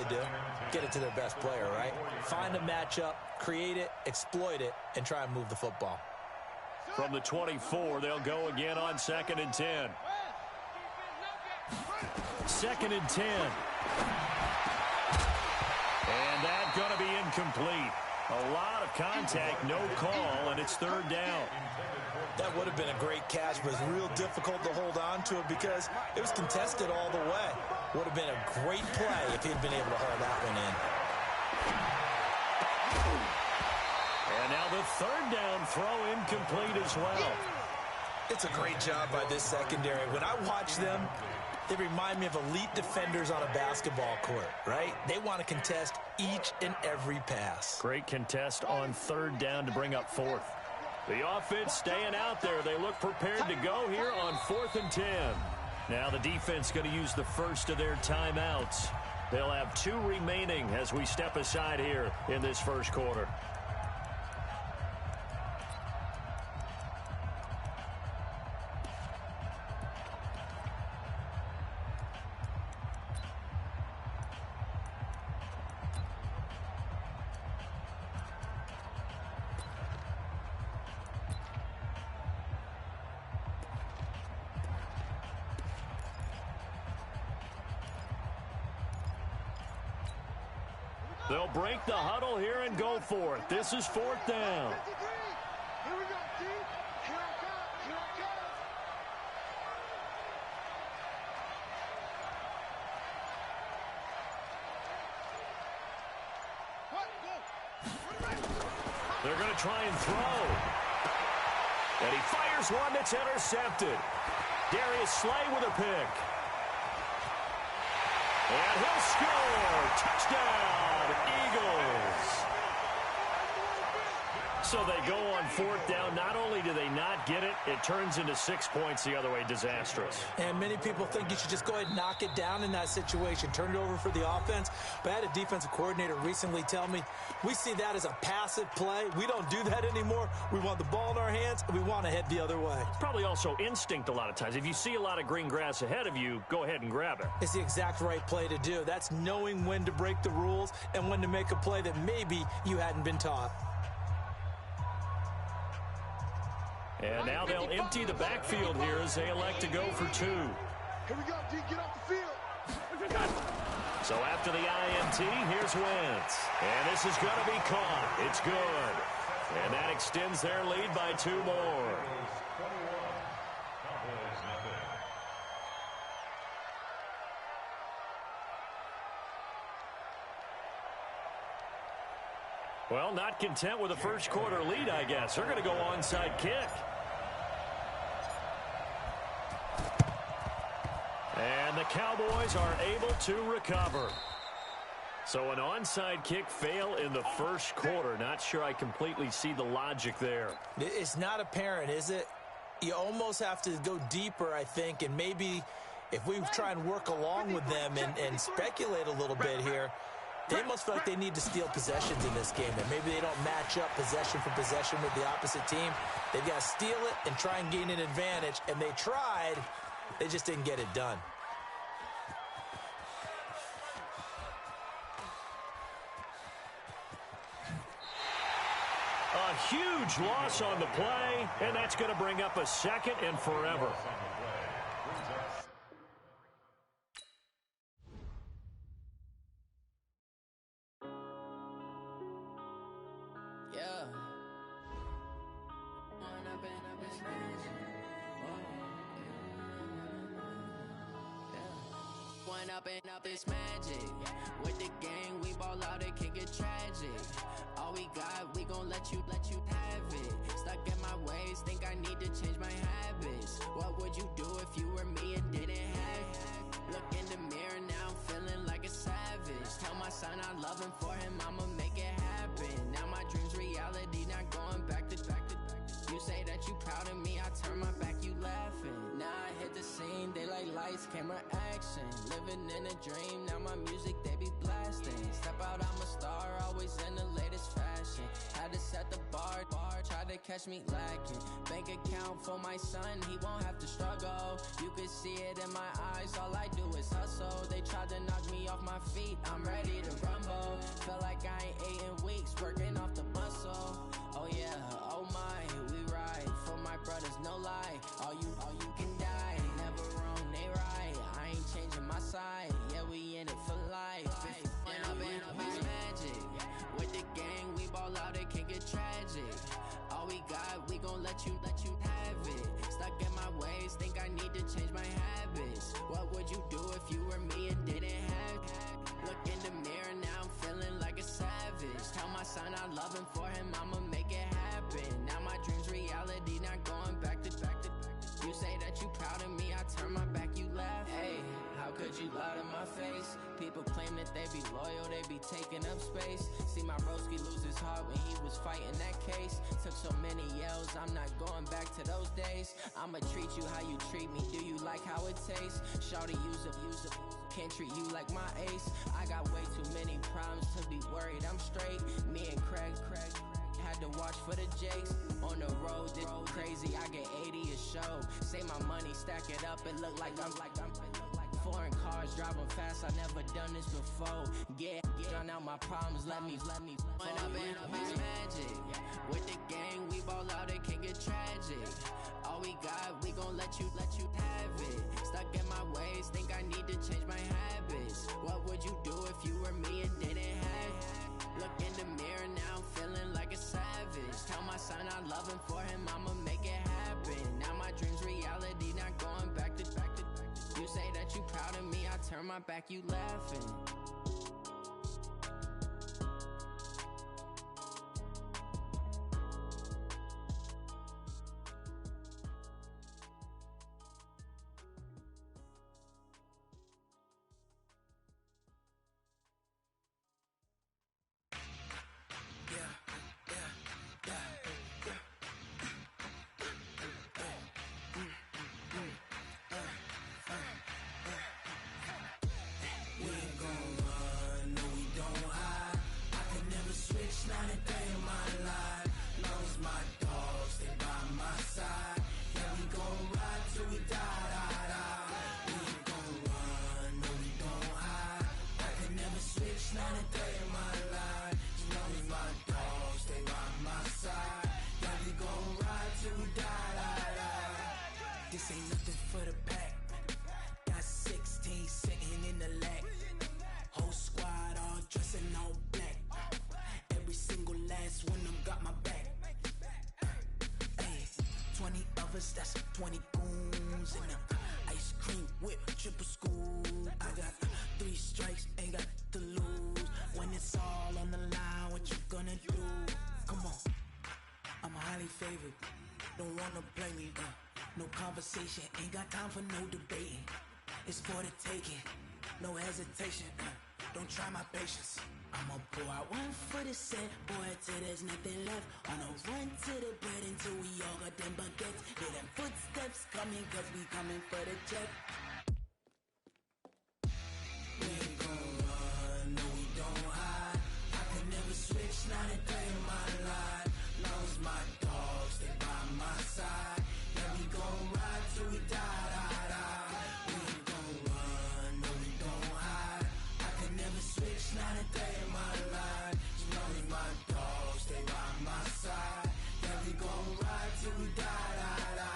Get it to their best player, right? Find a matchup, create it, exploit it, and try and move the football.
From the 24, they'll go again on 2nd and 10. 2nd and 10. And that's going to be incomplete. A lot of contact, no call, and it's 3rd down.
That would have been a great catch, but it's real difficult to hold on to it because it was contested all the way. Would have been a great play if he'd been able to hold that one in.
And now the 3rd down throw incomplete as well.
It's a great job by this secondary. When I watch them, they remind me of elite defenders on a basketball court, right? They want to contest each and every pass.
Great contest on 3rd down to bring up 4th. The offense staying out there. They look prepared to go here on 4th and 10. Now the defense going to use the first of their timeouts. They'll have 2 remaining as we step aside here in this first quarter. They'll break the huddle here and go for it. This is 4th down.
Here we go, T. Here I come. Here I come.
They're going to try and throw. And he fires one that's intercepted. Darius Slay with a pick. And he'll score. Touchdown, Eagles. So they go on fourth down. Not only do they not get it, it turns into 6 points the other way. Disastrous.
And many people think you should just go ahead and knock it down in that situation. Turn it over for the offense. But I had a defensive coordinator recently tell me, we see that as a passive play. We don't do that anymore. We want the ball in our hands, and we want to head the other way.
Probably also instinct a lot of times. If you see a lot of green grass ahead of you, go ahead and grab it.
It's the exact right play to do. That's knowing when to break the rules and when to make a play that maybe you hadn't been taught.
And now they'll empty the backfield here as they elect to go for 2.
Here we go, D. Get off the field.
So after the INT, here's Wentz. And this is going to be caught. It's good. And that extends their lead by 2 more. Well, not content with a first quarter lead, I guess. They're going to go onside kick. And the Cowboys are able to recover. So an onside kick fail in the first quarter. Not sure I completely see the logic there.
It's not apparent, is it? You almost have to go deeper, I think, and maybe if we try and work along with them and speculate a little bit here, they must feel like they need to steal possessions in this game, and maybe they don't match up possession for possession with the opposite team. They've got to steal it and try and gain an advantage, and they tried. They just didn't get it done.
A huge loss on the play, and that's going to bring up a second and forever.
Up this magic with the gang, we ball out, it can get tragic. All we got, we gon' let you have it. Stuck in my ways, think I need to change my habits. What would you do if you were me and didn't have it? Look in the mirror now, I'm feeling like a savage. Tell my son I love him, for him I'ma make it happen. Now my dreams reality, not going back to. You say that you proud of me, I turn my back, you laughing. Now I hit the scene, they like lights, camera, action. Living in a dream, now my music, they be blasting. Step out, I'm a star, always in the latest fashion. Had to set the bar, try to catch me lacking. Bank account for my son, he won't have to struggle. You can see it in my eyes, all I do is hustle. They tried to knock me off my feet, I'm ready to rumble. Felt like I ain't ate in weeks, working off the muscle. Oh yeah, oh my, we ride for my brothers, no lie. All you can die, never wrong, they right. I ain't changing my side, yeah, we in it for life. Up is magic. With the gang, we ball out, it can get tragic. All we got, we gon' let you have it. Stuck in my ways, think I need to change my habits. What would you do if you were me and didn't have it? Look in the mirror, now I'm feeling like a savage. Tell my son I love him, for him I'ma make it happen. Now my dreams reality, not going back to. You say that you proud of me, I turn my back, you laugh. Hey, how could you lie to my face? People claim that they be loyal, they be taking up space. See my broski lose his heart when he was fighting that case. Took so many yells, I'm not going back to those days. I'ma treat you how you treat me, do you like how it tastes? Shawty, use it, can't treat you like my ace. I got way too many problems to be worried, I'm straight. Me and Craig had to watch for the Jakes. On the road, this crazy, I get 80 a show. Say my money, stack it up, it look like I'm foreign cars, driving fast, I never done this before. Get drown out my problems, let me When up is magic. With the gang, we ball out, it can get tragic. All we got, we gon' let you have it. Stuck in my ways, think I need to change my habits. What would you do if you were me and didn't have it? Look in the mirror, now I'm feeling like a savage. Tell my son I love him, for him I'ma make it happen. Now my dreams reality, not going back to. You say that you proud of me, I turn my back, you laughing.
they favorite. Don't wanna blame me, no conversation, ain't got time for no debating. It's for the taking, no hesitation, don't try my patience. I'ma pour out one for the set, boy, till there's nothing left. On a run to the bread until we all got them baguettes. Hear them footsteps coming, cause we coming for the check. We ain't gon' run, no we don't hide. I could never switch, not a day in my life. Long as my dogs, they by my side. Yeah, we gon' ride till we die, die, die. We ain't gon' run, no we don't hide. I could never switch, not a day in my life. As long as my dogs, stay by my side. Yeah, we gon' ride till we die, die, die.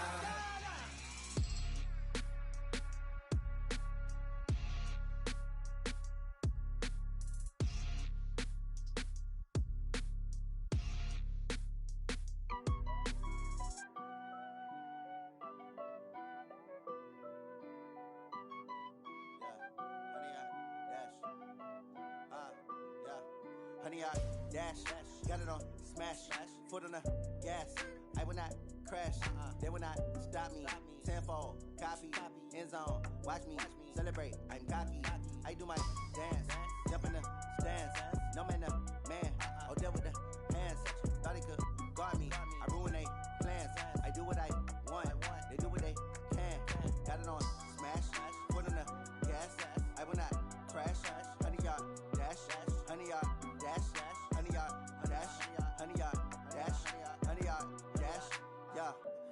Honey, I dash, got it on smash, foot on the gas. I will not crash, they will not stop me. Tenfold, copy, end zone, watch me celebrate. I'm cocky, I do my dance, jump in the stands. No man, the man, oh, deal with the hands. Thought he could guard me, I ruin they plans. I do what I want, they do what they can. Got it on smash, foot on the gas. I will not crash, honey, y'all dash, honey, y'all dash, honey, y'all dash, honey, y'all dash, honey, y'all dash, yeah.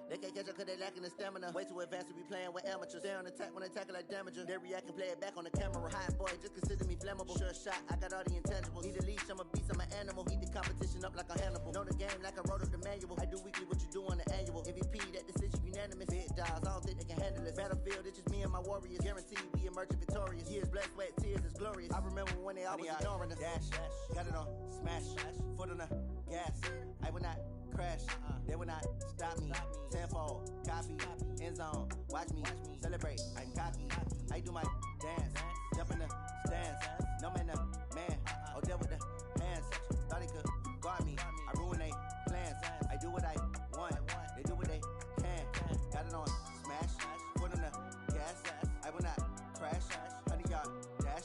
They can't catch up cause they lacking the stamina. Way too advanced to be playing with amateurs. Stay on attack when they tackle like damager. They react and play it back on the camera. Hot boy, just consider me flammable. Sure shot, I got all the intangibles. Need a leash, I'm a beast, I'm an animal. Heat the competition up like a Hannibal. Know the game like I wrote up the manual. I do weekly what you do on the annual. MVP, that decision unanimous. Big dogs, I don't think they can handle it. Battlefield, it's just me and my warriors. Guaranteed we emerge victorious. Years, blood, sweat, tears, is glorious. I remember when they always ignoring us. Dash, got it on smash, foot on the gas. I will not crash, they will not stop me. Tenfold, copy, end zone, watch me celebrate. I'm cocky, I do my dance, jump in the stands. No man, the man, oh, deal with the hands. Thought he could guard me, I ruin they plans. I do what I want, they do what they can. Got it on smash, foot on the gas. I will not crash, honey, y'all dash,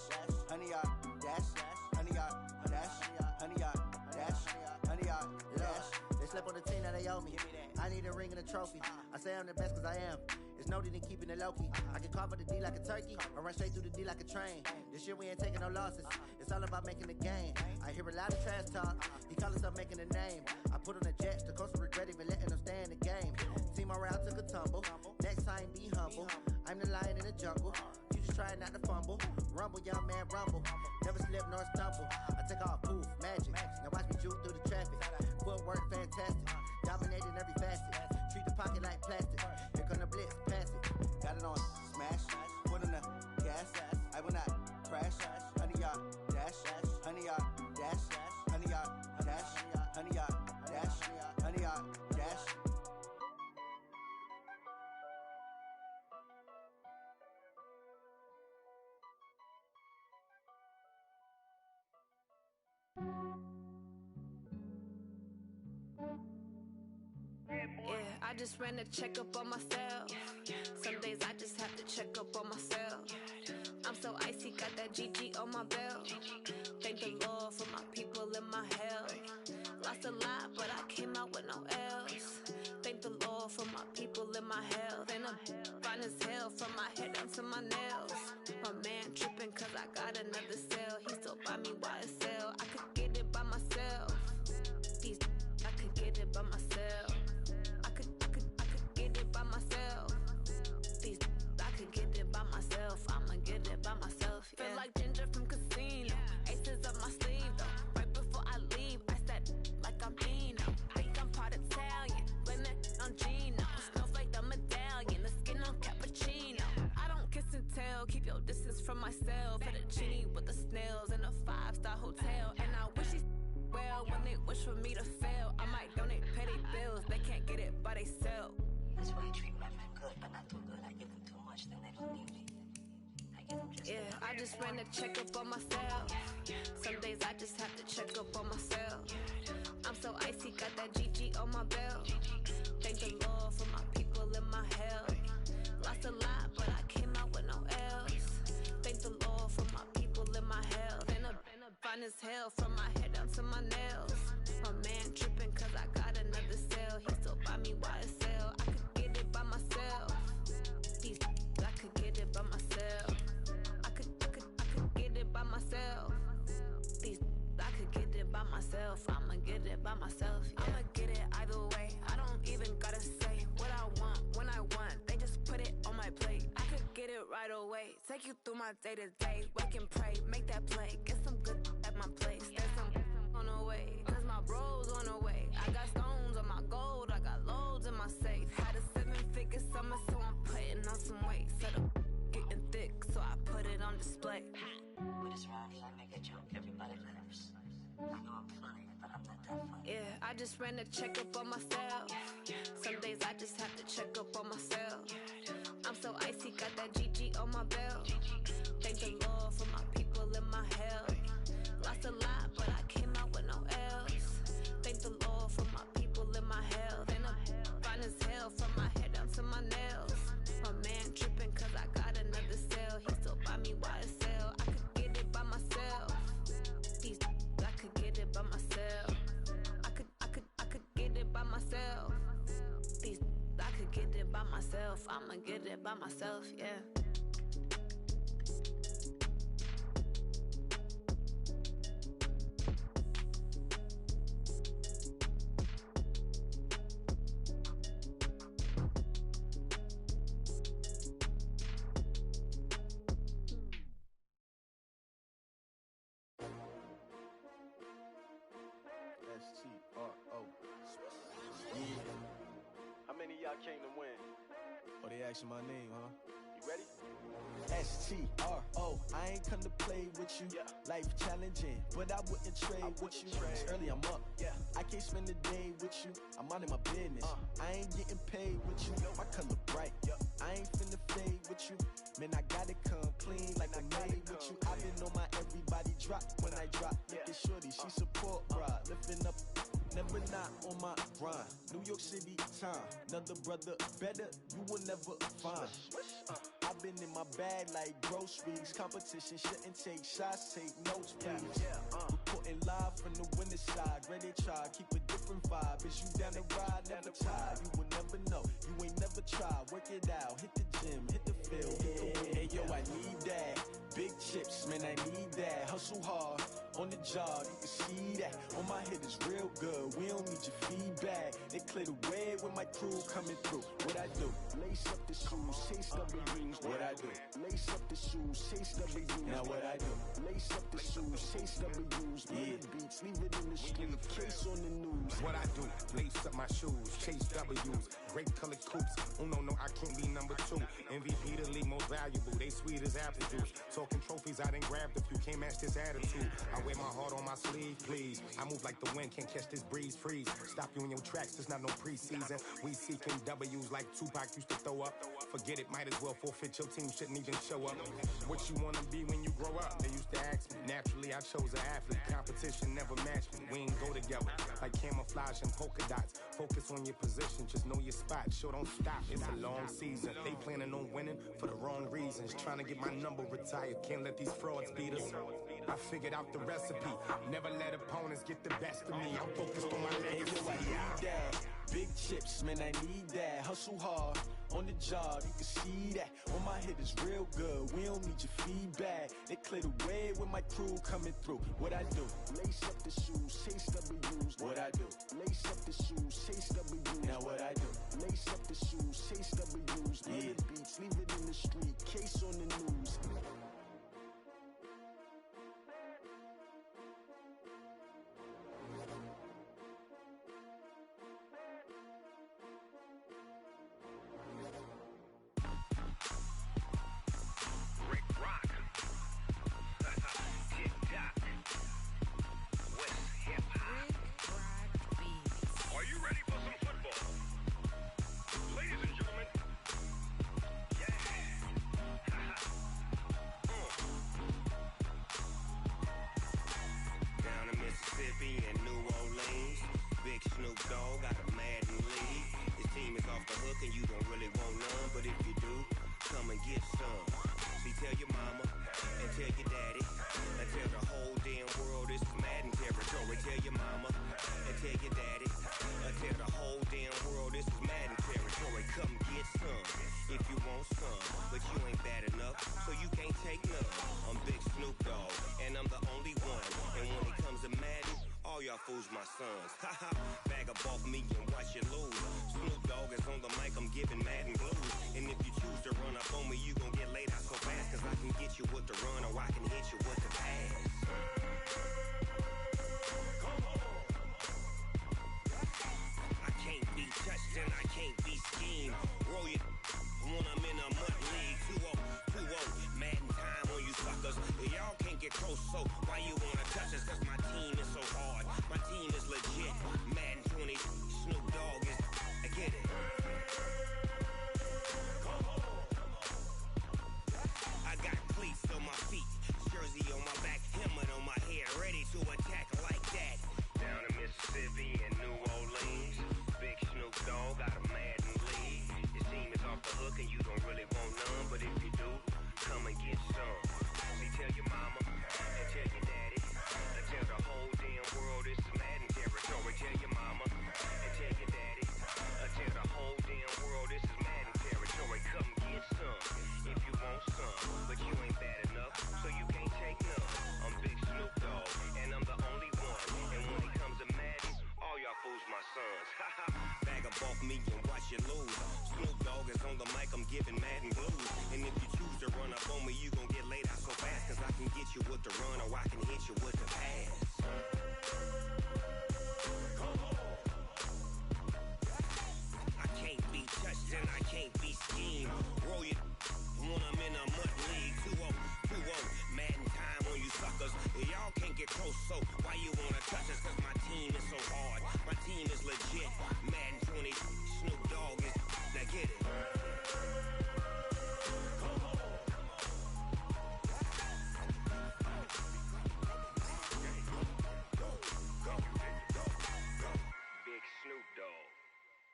honey, y'all dash, honey, y'all dash, honey, y'all dash, honey, y'all dash. They slept on the team, now they owe me. I need a ring and a trophy. I say I'm the best cause I am. It's no need in keeping it low-key. I can carve up the D like a turkey or run straight through the D like a train. This year we ain't taking no losses. It's all about making the game. I hear a lot of trash talk. He call himself making a name. I put on the jets. The coach will regret even letting them stay in the game. Team morale took a tumble. Next time be humble. I'm the lion in the jungle. You just try not to fumble. Rumble, young man, rumble. Never slip nor stumble. I take off, poof, magic. Now watch me juke through the traffic. Footwork fantastic. Dominating every facet. Treat the pocket like plastic. Here come the blitz, pass it. Got it on smash, foot on the gas. I will not crash. Honey, y'all dash, honey, y'all dash, honey, y'all dash, honey, y'all dash, honey, y'all dash.
Yeah, I just ran a checkup on myself. Some days I just have to check up on myself. I'm so icy, got that GG on my belt. Thank the Lord for my people and my health. Lost a lot, but I came out with no else. Thank the Lord for my people and my health. And I'm fine as hell from my head down to my nails. My man tripping cause I got another cell. He still buy me YSL. I could get it by myself. These I could get it by myself. I could get it by myself. These I could get it by myself. I'ma get it by myself. Yeah. Feel like Ginger from Casino. Aces up my sleeve though. Right before I leave, I said like I'm Dino. Think I'm part Italian. Blame it on Gino. Snowflake the medallion. The skin on cappuccino. I don't kiss and tell. Keep your distance from myself. Fettuccine with the snails in a 5-star hotel. And I wish he's well when they wish for me to fail. I might donate petty bills. They can't get it by themselves.
That's why you treat women good, but not too good. I give them too much, then they don't need me. I give them just
yeah, I just ran a checkup on myself. Some days I just have to check up on myself. I'm so icy, got that GG on my belt. my health. Lost a lot, but I came out with no L's. Thank the Lord for my people in my health. Been a fine as hell from my head down to my nails. My man tripping cause I got another sale. He still buy me YSL. I could get it by myself. These I could get it by myself. I could get it by myself. These I could get it by myself. I'ma get it by myself. Yeah. I'ma get it either way. I don't even gotta say what I want when I want. They just put it on my plate. I could get it right away. Take you through my day to day. Wake and pray, make that play. Get some good at my place. There's some on the way. Cause my bros on the way. I got stones on my gold. I got loads in my safe. Had a 7-figure summer, so I'm putting on some weight. Set up getting thick, so I put it on display.
With this rhyme, I make a joke, everybody laughs. I know I'm funny, but I'm not that funny.
Yeah, I just ran a checkup on myself. Some days I just have to check up on myself. I'm so icy, got that GG on my belt. Thank the Lord for my people in my health. Lost a lot, but I came out with no L's. Thank the Lord for my people in my health. And I'm fine as hell from my head down to my nails. My man tripping cause I got another sale. He still buy me YSL. I could get it by myself. These I could get it by myself. I could get it by myself. These I could get it by myself. I'ma get it by myself, yeah.
S-T-R-O. Yeah. How many of y'all came to win? Oh, they asking my name, huh? You ready? S-T-R-O. I ain't come to play with you. Yeah. Life challenging, but I wouldn't trade with you. It's early, I'm up. Yeah. I can't spend the day with you. I'm minding my business. I ain't getting paid with you. My color bright. I ain't finna fade with you. Man, I gotta come clean like I made with you. I've been on my everybody drop when I drop. Look at shorty, she support bra. Lifting up, never not on my grind. New York City time, another brother better, you will never find. I've been in my bag like groceries. Competition shouldn't take shots, take notes, please. Reporting live from the winning side. Ready to try, keep a different vibe. Is you down the ride, never tired. You will never know, you ain't never tried. Work it out, hit the gym, hit the field, hit the wind. Hey yo, I need that. Big chips, man, I need that. Hustle hard, on the job, you can see that. On my head is real good, we don't need your feedback. They clear the way with my crew coming through. What I do? Lace up the shoes, chase W's. What I do? Lace up the shoes, chase W's. Now what I do? Lace up the shoes, chase W's. Yeah, beats, leave it in the street, case on the news.
What I do? Lace up my shoes, chase W's. Great colored coops. Oh no, I can't be number 2. MVP the league most valuable. They sweet as apple juice. Talking trophies, I done grabbed a few. Can't match this attitude. I wear my heart on my sleeve, please. I move like the wind, can't catch this breeze, freeze. Stop you in your tracks, there's not no preseason. We seeking W's like Tupac used to throw up. Forget it, might as well forfeit. Your team shouldn't even show up. What you wanna be when you grow up? They used to ask me. Naturally, I chose an athlete. Competition never matched me. We ain't go together like camouflage and polka dots. Focus on your position, just know your spot. Sure, don't stop. It's a long season. They planning on winning for the wrong reasons. Trying to get my number retired. Can't let these frauds beat us. I figured out the recipe. Never let opponents get the best of me. I'm focused on my legacy.
I need that. Big chips, man, I need that. Hustle hard, on the job, you can see that. On my head is real good, we don't need your feedback. They clear the way with my crew coming through. What I do? Lace up the shoes, chase W's. What I do? Lace up the shoes, chase W's. Now what I do? Lace up the shoes, chase W's. Yeah, beats, leave it in the street, case on the news.
seem is off the hook and you don't really want none, but if you do, come and get some. See, tell your mama and tell your daddy and tell the whole damn world this is Madden territory. Tell your mama and tell your daddy and tell the whole damn world this is Madden territory. Come get some if you want some, but you ain't bad enough, so you can't take none. I'm Big Snoop Dogg, and I'm the only one. And when it comes to Madden, all y'all fools my sons. Haha, bag up off me and watch you lose. Snoop Dogg is on the mic, I'm giving Madden blues. And if you choose to run up on me, you gon' get laid out so fast, cause I can get you with the run or I can hit you with the pass. I can't be touched and I can't be schemed. Roll it when I'm in a mud league. 2-0, 2-0, Madden time on you suckers. Y'all can't get close, so why you wanna touch us? Cause my team is so hard, my team is legit. Madden 20, Snoop Dogg is, I get it. I got cleats on my feet, jersey on my back, helmet on my head, ready to attack like that. Down in Mississippi and New Orleans, Big Snoop Dogg got a Madden league. Your team is off the hook and you don't really want none, but if you do, come and get some. See, tell your mama and tell your daddy and tell the whole damn world this is Madden territory. Tell your mama and tell your daddy and tell the whole damn world this is Madden territory. Come get some if you want some, but you ain't bad enough, so you can't take none. I'm Big Snoop Dogg, and I'm the only one. And when it comes to Madden, all y'all fools my sons. Haha, bag up off me and watch you lose. Snoop Dogg is on the mic, I'm giving Madden blues. And if you choose to run up on me, you gon' get laid out so fast, cause I can get you with the run or I can hit you with the pass. I can't be touched and I can't be schemed. Roll it when I'm in a mud league. 2-0, 2-0, Madden time on you suckers. Y'all can't get close, so why you wanna touch us? Cause my team is so hard, my team is legit. Madden 20, Snoop Dogg is, now get it. Big Snoop Dogg,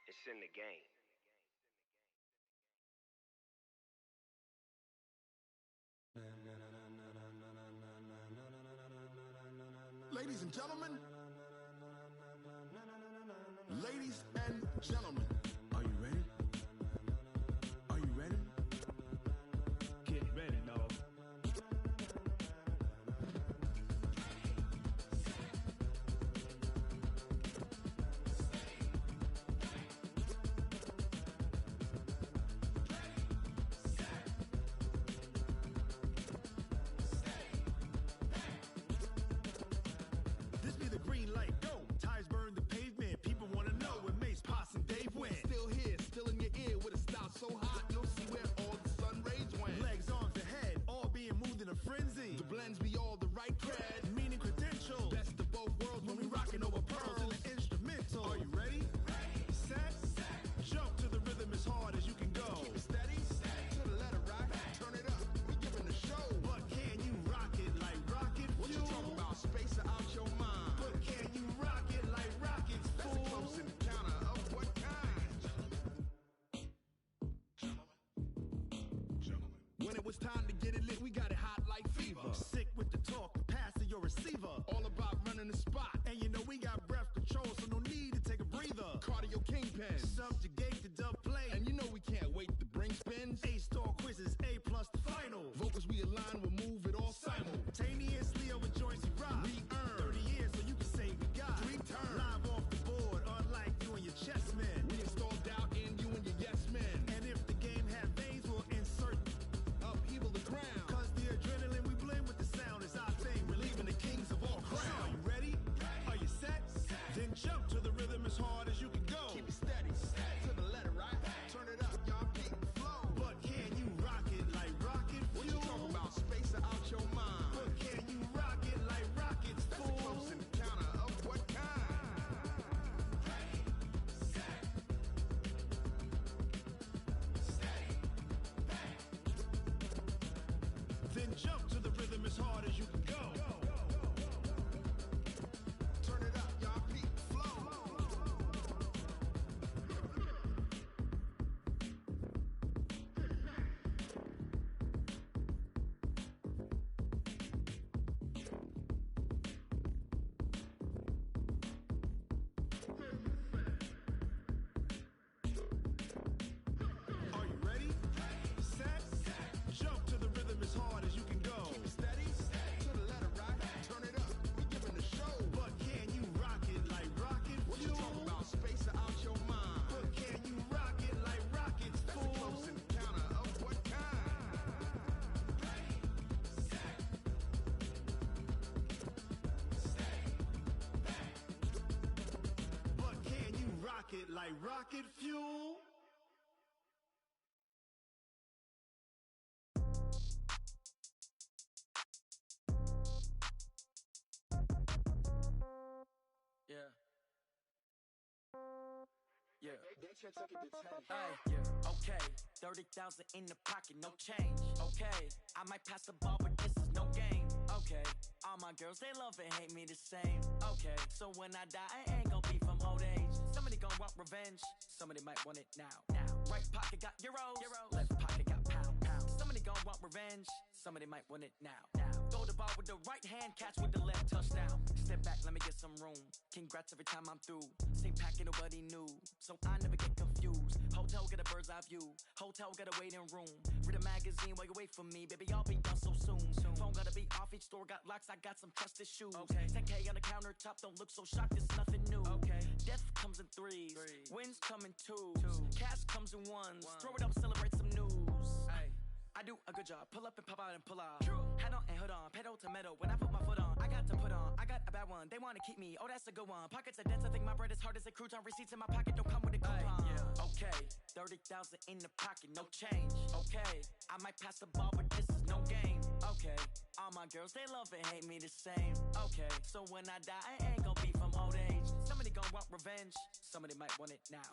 it's in the game.
Ladies and gentlemen, ladies and gentlemen, are you ready? Are you ready? Get ready, dog. This be the green light, go. Tires burn the pavement. People wanna know when Mace, Posse, and Dave went. Still here, still in your ear with a style so hot, you'll see where all the sun rays went. Legs, arms, the head, all being moved in a frenzy. The blends be all the right cred, meaning credentials. Best of both worlds when we rockin' over pearls in the instrumental. Are you ready? Set, jump to the rhythm as hard as you can go. Keep it steady, to the letter right. Turn it up, we giving the show. But can you rock it like rocket fuel? What you talking about? Space out your mind. But can you rock it like rockets, fool? That's a close encounter of what kind? When it was time to get it lit, we got it hot like fever. Sick with the talk, pass to your receiver. All about running the spot. And you know we got breath control, so no need to take a breather. Cardio kingpin, subjugate the dub play. And you know we can't wait to bring spins. A-star quizzes, A+ the final. Vocals we align, we'll move it all simultaneously over joints we rock. We earn 30 years, so you can say we got 3 turns. Live off the board, unlike you and your chess men. We install doubt in you and your yes men. And if the game had veins, we'll insert upheaval the crown. Cause the adrenaline we blend with the sound is our thing, relieving the kings of all crowns. So are you ready? Are you set? Then jump to the rhythm as hard as you can go. Keep it steady, to the letter right. Turn it up, y'all beat the flow. But can you rock it like rocket fuel? What you talking about? Space out like rocket fuel.
Yeah. Yeah. Yeah. Okay. 30,000 in the pocket, no change. Okay. I might pass the ball, but this is no game. Okay. All my girls, they love and hate me the same. Okay. So when I die, I ain't gon' be from old age. Somebody gon' want revenge. Somebody might want it now. Right pocket got euros. Left pocket got pound. Somebody gon' want revenge. Somebody might want it now. Throw the ball with the right hand, catch with the left, touchdown. Step back, let me get some room. Congrats every time I'm through. Same packet, nobody knew, so I never get confused. Hotel get a bird's eye view. Hotel got a waiting room. Read a magazine while you wait for me, baby. I'll be done so soon. Phone gotta be off, each store got locks. I got some trusted shoes. 10K on the countertop, don't look so shocked. It's nothing new. Death comes in threes. Wins come in twos. Cash comes in ones. Throw it up, celebrate some news. I do a good job. Pull up and pop out and pull out. Hat on and hood on. Pedal to metal. When I put my foot on, I got to put on. I got a bad one. They want to keep me. Oh, that's a good one. Pockets are dense. I think my bread is hard as a crouton. Receipts in my pocket don't come with a coupon. Okay. 30,000 in the pocket. No change. Okay. I might pass the ball, but this is no game. Okay. All my girls, they love and hate me the same. Okay. So when I die, I ain't gon' be from old age. Somebody gon' want revenge. Somebody might want it now.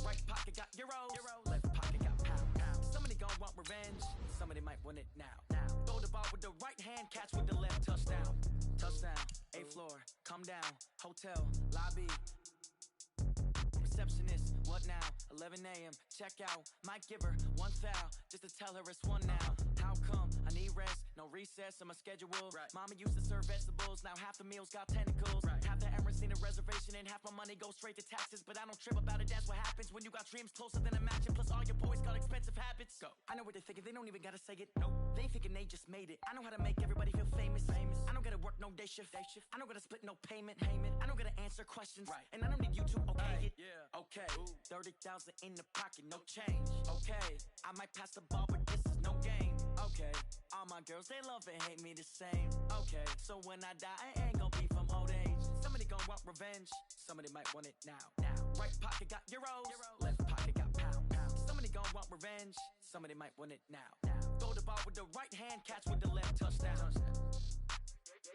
Right pocket got euros. Left pocket got pound. Somebody gon' want revenge. Somebody might want it now. Throw the ball with the right hand, catch with the left, touchdown. Touchdown, 8th floor, come down. Hotel, lobby. Receptionist, what now? 11 a.m., check out. Might give her one foul, just to tell her it's one now. How come? I need rest, no recess in my schedule. Mama used to serve vegetables, now half the meals got tentacles. Half the Emirates need a reservation and half my money goes straight to taxes. But I don't trip about it, that's what happens when you got dreams closer than a mansion. Plus all your boys got expensive habits. Go. I know what they're thinking, they don't even gotta say it. Nope. They thinking they just made it. I know how to make everybody feel famous. I don't gotta work no day shift. I don't gotta split no payment. I don't gotta answer questions. And I don't need you to okay it. Okay. 30,000 in the pocket, no change. Okay. I might pass the ball, but this is no game. Okay. All my girls, they love and hate me the same. Okay. So when I die, I ain't gon' be from old age. Somebody gon' want revenge. Somebody might want it now. Right pocket got euros. Left pocket got pound. Somebody gon' want revenge. Somebody might want it now. Throw the ball with the right hand, catch with the left, touchdown.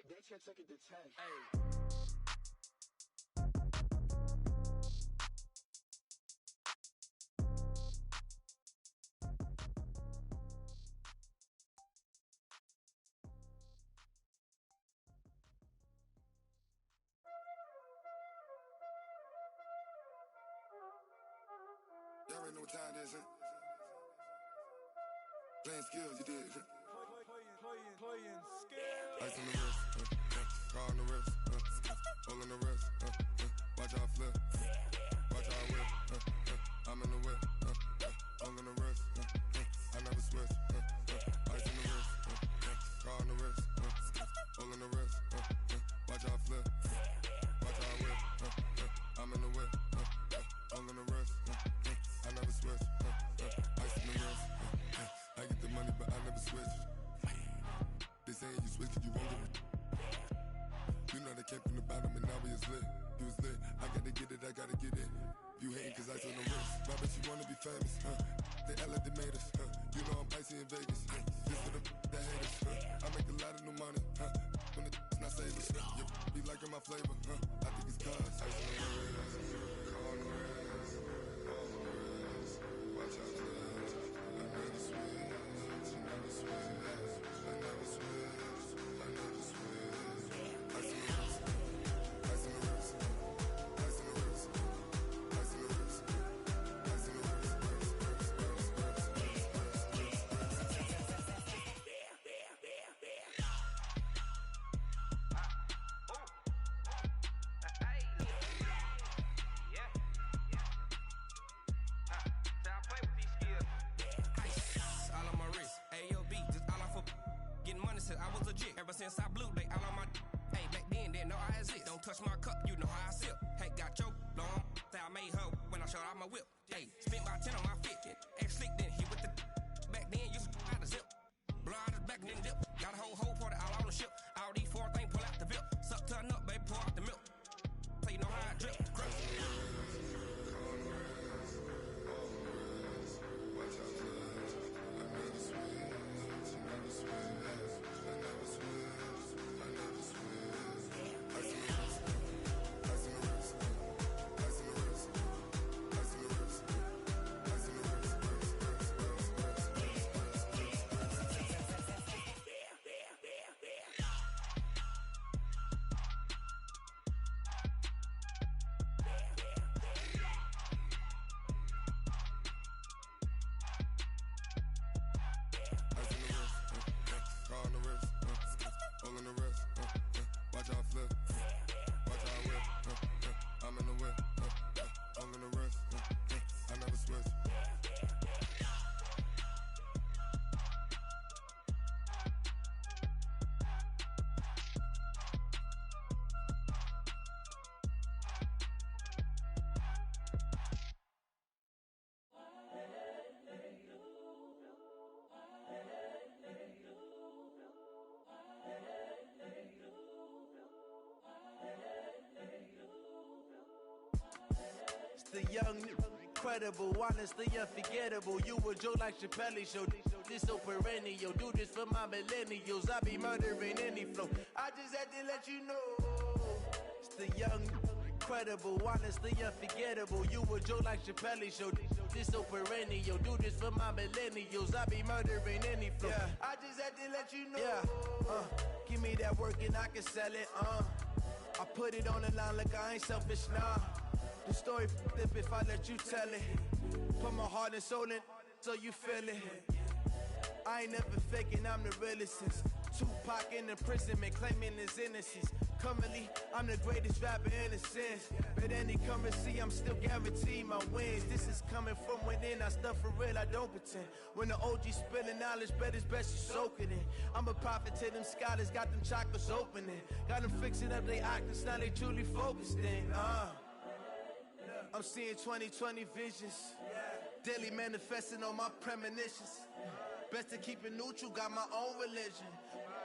They can't take it to 10.
Y'all already know what time it is, huh? Playing skills, you did.
Playing skills.
Ice on the wrist, car on the wrist, hole on the wrist, watch how I flip, watch how I whip, I'm in the whip, hole on the wrist, I never switch, ice on the wrist, car on the wrist, hole on the wrist, watch how I flip, watch how I whip, I'm in the whip, hole on the wrist, I never switch, ice on the wrist, I get the money but I never switch. They saying you switch it, you won't get it. You know they came from the bottom and now we is lit. You was lit, I gotta get it, I gotta get it. You hating cause ice on the wrist. I bet you wanna be famous, They act like they made us, You know I'm icy in Vegas, This for the that hate us, I make a lot of new money, When the not savers, You be liking my flavor, I think it's cause ice on the wrist, car on the wrist, all on the wrist, watch out for this. I never switch, I never switch.
Ever since I blew, they all on my hey, back then, didn't know I exist. Don't touch my cup, you know how I sip. Hey, got your long, I made her when I showed out my whip. Hey, spent about 10 on my fit. Ex slick, then hit with the back then, used to out the zip. Blow out his back, then dip. Got a whole party all on the ship. All these 4 things, pull out the bip. Suck, turn up, baby, pour out the milk. So you know how I drip.
all in the wrist. Watch how I flip. Watch how I whip. I'm in the whip. All in the wrist. I never switch.
The young, incredible, honestly unforgettable. You a Joe like Chappelle show. This so perennial. Do this for my millennials. I be murdering any flow. I just had to let you know. It's the young, incredible, honestly unforgettable. You a Joe like Chappelle show. This so perennial. Do this for my millennials. I be murdering any flow. Yeah. I just had to let you know. Yeah. Give me that work and I can sell it. I put it on the line like I ain't selfish, nah. The story flip if I let you tell it. Put my heart and soul in so you feel it. I ain't never faking, I'm the realest since Tupac in imprisonment, claiming his innocence. Currently, I'm the greatest rapper in a sense. But any currency, I'm still guaranteed my wins. This is coming from within, I stuff for real, I don't pretend. When the OG spilling knowledge, bet it's best you soak it in. I'm a prophet to them scholars, got them chakras opening. Got them fixing up their octaves, now they truly focused in. I'm seeing 2020 visions. Daily manifesting on my premonitions. Best to keep it neutral, got my own religion.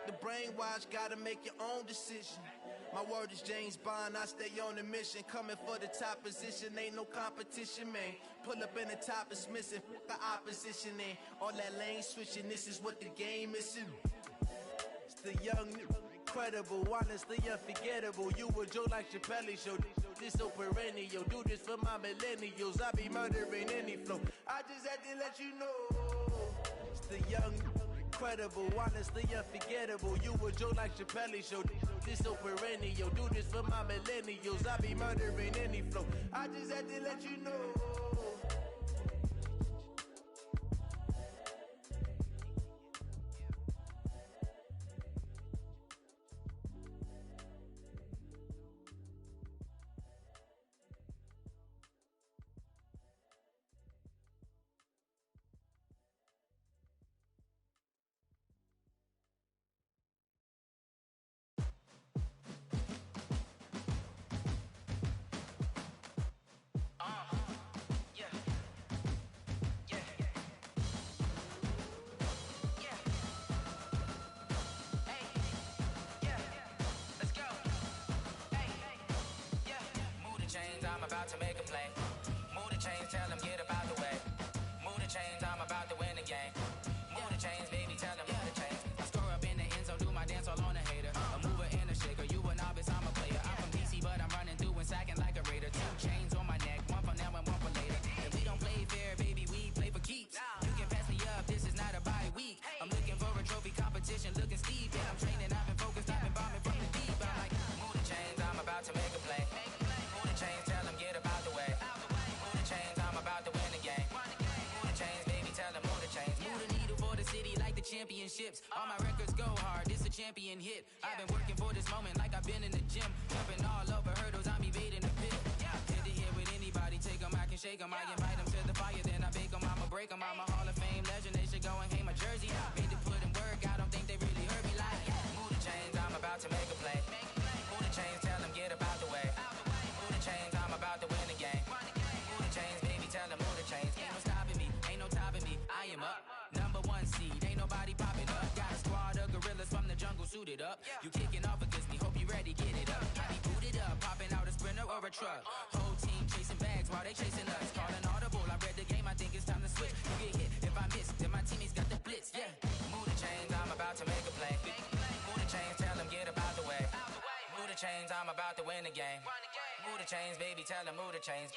The brainwash, gotta make your own decision. My word is James Bond, I stay on a mission. Coming for the top position, ain't no competition, man. Pull up in the top is missing, the opposition in. All that lane switching, this is what the game is. It's the young, incredible, honestly unforgettable. You a Joe like Chappelle show. This so perennial. Do this for my millennials. I be murdering any flow. I just had to let you know. It's the young, incredible, honestly unforgettable. You a Joe like Chappelle show. This so perennial. Do this for my millennials. I be murdering any flow. I just had to let you know.
I'm about to make a play. Move the chains, tell them get about the way. Move the chains, I'm about to win the game. Move the chains, baby, tell them move the chains. I score up in the end zone, do my dance all on a hater. A mover and a shaker, you a novice, I'm a player. I'm from DC, but I'm running through and sacking like a raider. 2 chains on my neck, one for now and one for later. If we don't play fair, baby, we play for keeps. You can pass me up, this is not a bye week. I'm looking for a trophy competition, looking steep. Yeah, I'm training, I've been focused, I've been bombing from the deep. I'm like, move the chains, I'm about to make a play. Move the chains, tell them get about the way. Move the chains, I'm about to win the game. Move the chains, baby, tell them move the chains. Move the needle for the city like the championships. All my records go hard, this a champion hit. I've been working for this moment like I've been in the gym. Jumping all over hurdles, I'm evading the pit. Head to head with anybody, take them, I can shake them. I invite them to the fire, then I bake them, I'ma break them. I'm a Hall of Fame legend, they should go and hang my jersey. Made to put in work, I don't think they really heard me like. Move the chains, I'm about to make a play. Move the chains, tell them get about the way. Move the chains, I'm about to win the game. Move the chains, baby, tell them move the chains. Ain't no stopping me, ain't no topping me. I am up, #1 seed, ain't nobody popping up. Got a squad of gorillas from the jungle suited up. You kicking off against me, hope you ready, get it up. I be booted up, popping out a sprinter or a truck. Whole team chasing bags while they chasing us. Calling audible, I read the game, I think it's time to switch. You get hit, if I miss, then my teammates got the blitz, yeah. Move the chains, I'm about to make a play. Move the chains, tell them get about the way. Move the chains, I'm about to win the game. Move the chains, baby, tell them move the chains.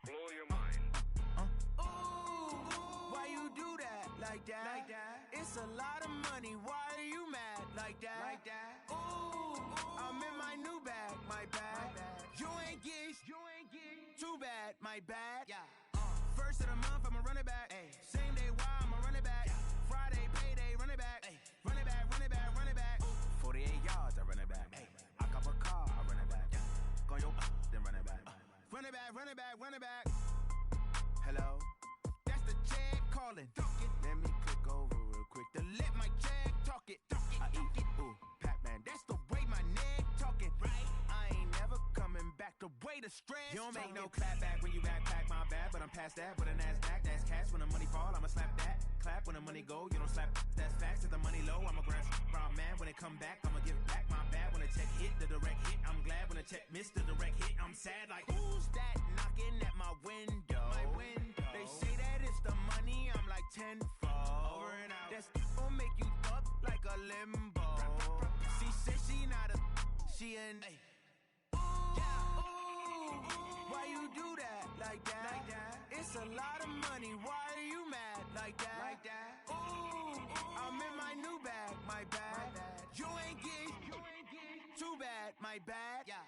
Blow your mind.
Why you do that? Like that? Like that? It's a lot of money. Why are you mad? Like that? Like that? Ooh, I'm in my new bag. bad, my bad. Yeah. First of the month, I'ma run it back. Ay. Same day, why I'ma run it back. Yeah. Friday, payday, run it back. Ay. Run it back, run it back, run it back. 48 yards, I run it back. Ay. I cop a car, I run it back. Yeah. Go yo, then run it back. Run it back, run it back, run it back. Hello? That's the jag calling. Let me click over real quick to let my jag talk it. I eat it, ooh, Pac-Man. That's the way my neck talking. Right? I ain't never coming back the way the stress. You don't make no clap back when you backpack, my bad. But I'm past that with a NASDAQ. That's cash when the money fall, I'ma slap that. Clap when the money go, you don't slap. That's facts. If the money low, I'ma grab brown man. When it come back, I'ma give back my bad. When the check hit, the direct hit. I'm glad when the check missed the direct hit. I'm sad like, who's that knocking at my window? My window. They say that it's the money, I'm like tenfold. Over and out. That's gon' make you up like a limbo. She said she not a, she an. Ooh, ooh, why you do that like that? Like that? It's a lot of money. Why are you mad like that? Like that? Ooh, I'm in my new bag, my bad. You ain't getting too bad, my bad. Yeah.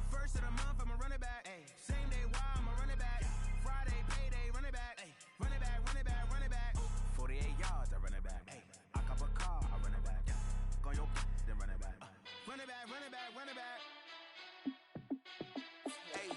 First of the month, I'ma run it back. Ay. Same day, why I'ma run it back. Friday, payday, run it back. Ay. Run it back, run it back, run it back. 48 yards, I run it back. Ay. I cop a car, I run it back. Go yo, then run it back. Run it back, run it back, run it back.
Hey,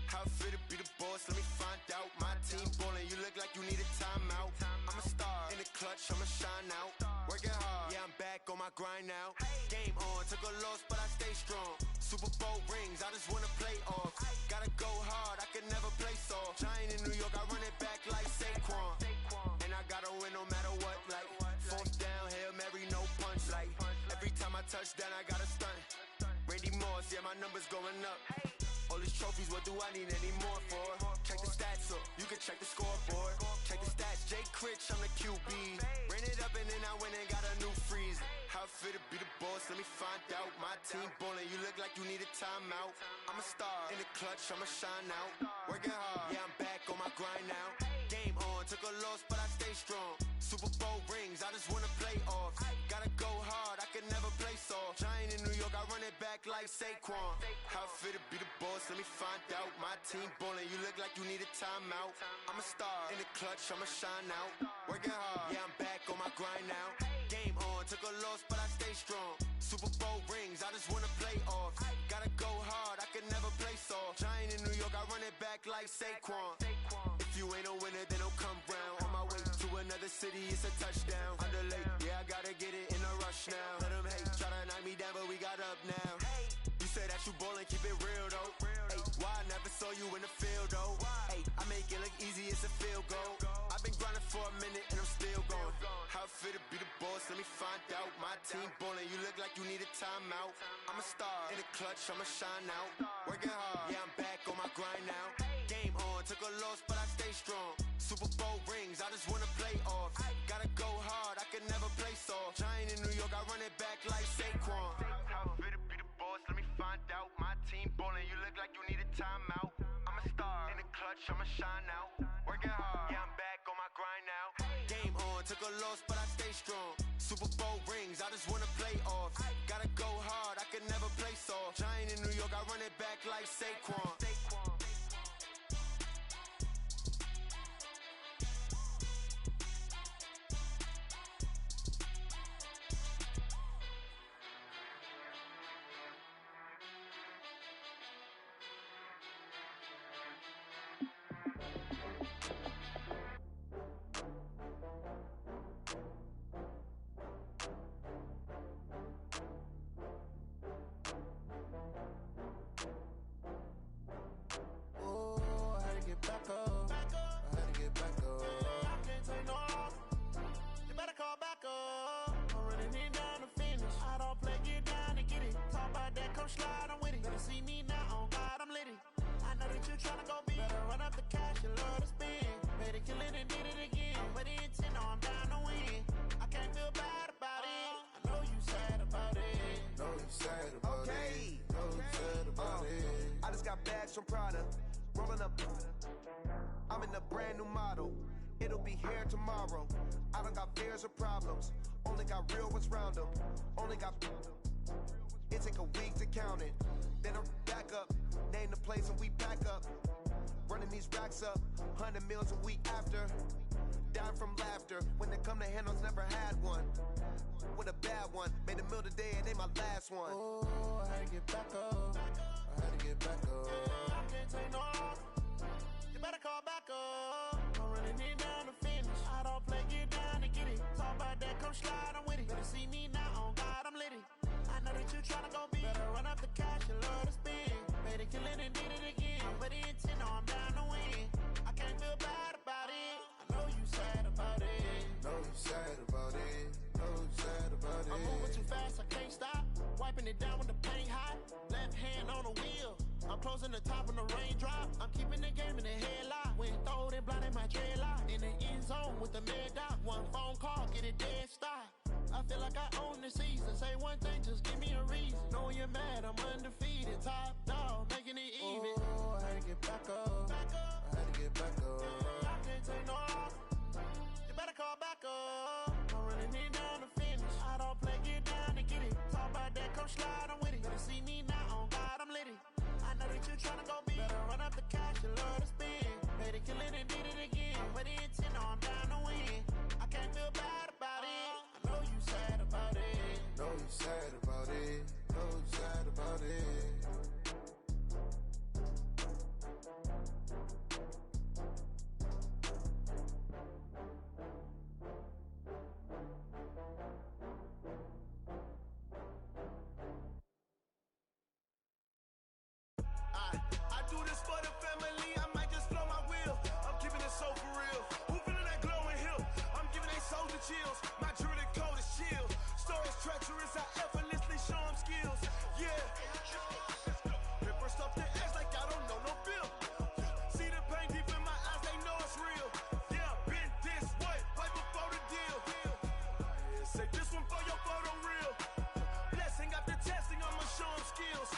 how it feel to be the boss? Let me find out. My team ballin', you look like you need a timeout. I'm a star in the clutch, I'ma shine out. Working hard, yeah, I'm back on my grind now. Game on, took a loss, but I stay strong. Super Bowl rings, I just wanna play off. Gotta go hard, I can never play soft. Giant in New York, I run it back like Saquon. And I gotta win no matter what, like fourth down, Hail Mary, no punch. Like every time I touch down, I gotta stunt. Randy Moss, yeah, my numbers going up. All these trophies, what do I need any more for? Check the stats up, you can check the scoreboard. Check the stats, Jay Critch, I'm the QB. Ran it up and then I went and got a new freeze. How it feel to be the boss, let me find out. My team ballin', you look like you need a timeout. I'm a star in the clutch, I'ma shine out. Working hard, yeah, I'm back on my grind now. Game on, took a loss, but I stay strong. Super Bowl rings, I just wanna play off. Gotta go hard, I can never play soft. Giant in New York, I run it back like Saquon. How it feel to be the boss, let me find out. My team ballin', you look like you need a timeout. I'm a star in the clutch, I'ma shine out. Working hard, yeah, I'm back on my grind now. Game on, took a loss, but I stay strong. Super Bowl rings, I just wanna play off. Gotta go hard, I can never play soft. Giant in New York, I run it back like Saquon. If you ain't a winner, then don't come round. On my way to another city, it's a touchdown. Underlay, yeah, I gotta get it in a rush now. Let them hate, try to knock me down, but we got up now. You say that you ballin', keep it real though. Ay, why I never saw you in the field though? Ay, I make it look easy, it's a field goal. I've been grinding for a minute and I'm still going. How it feel to be the boss, let me find out. My team ballin', you look like you need a timeout. I'm a star in the clutch, I'ma shine out. Working hard, yeah, I'm back on my grind now. Game on, took a loss, but I stay strong. Super Bowl rings, I just wanna play off. Gotta go hard, I can never play soft. Giant in New York, I run it back like Saquon. How it feel to be the boss, let me find out. My team ballin', you look like you need a timeout. I'm a star in the clutch, I'ma shine out. Working hard, yeah, I'm back on my grind now. Game on, took a loss, but I stay strong. Super Bowl rings, I just wanna play off. Gotta go hard, I can never play soft. Giant in New York, I run it back like Saquon.
Back up. I had to get back up. I can't take no loss. You better call back up. I'm running it down to finish. I don't play, get down to get it. Talk about that, come slide, I'm with it. Better see me now, on God, I'm litty. I know that you tryna go big. Better run up the cash, you love to spend. Better kill it and did it again. I'm with the intent, no, I'm down to win. I can't feel bad about it. I know you sad about it.
Know you sad about it. Know you sad about it. I just got bags from Prada. Rolling up, I'm in a brand new model. It'll be here tomorrow. I don't got fears or problems. Only got real ones round them. Only got. It take a week to count it. Then I'm back up. Name the place and we pack up. running these racks up, 100 meals a week after. Down from laughter, when they come to handles, never had one. With a bad one, made a meal today and ain't my last one.
Oh, I had to get back up. I had to get back up. I can't take no loss. You better call back up. I'm running it down to finish. I don't play, get down to get it. Talk about that, come slide, I'm with it. Better see me now, on God, I'm litty. I know that you tryna go big. Better run up the cash, you love to spend. Made it, kill it, and did it again. But the intent, no, I'm down to win. I can't feel bad about it. I know you sad about it.
Know you sad about it. Know you sad about it.
I'm moving too fast, I can't stop. Wiping it down with the paint hot. Left hand on the wheel. I'm closing the top when the raindrop. I'm keeping the game in the headlock. When throwed and blinded my dreadlock. In the end zone with the mad dot. One phone call, get it dead stop. I feel like I own the season. Say one thing, just give me a reason. Knowing you're mad, I'm undefeated. Top dog, making it even.
Oh, I had to get back up. I had to get back up.
I can't take no loss. You better call back up. I'm running it down to finish. I don't play, get down to get it. Talk about that, come slide, I'm with it. Better see me now, on God, I'm litty. I know that you tryna go big. Better run up the cash, you love to spend. Made it, kill it, and did it again. But the intent, no, I'm down to win. I can't feel bad about it. I know you sad about it.
Know you sad about it. Know you sad about it.
I do this for the family, I might just blow my wheel. I'm keeping it so for real. Who feeling that glowing hill? I'm giving they souls the chills. My jewelry code is chill. Stories treacherous, I effortlessly show them skills. Yeah. Paper stuff the edge like I don't know no bill. See the pain deep in my eyes, they know it's real. Yeah, been this way, right before the deal. Say this one for your photo reel. Blessing after testing, I'ma show them skills.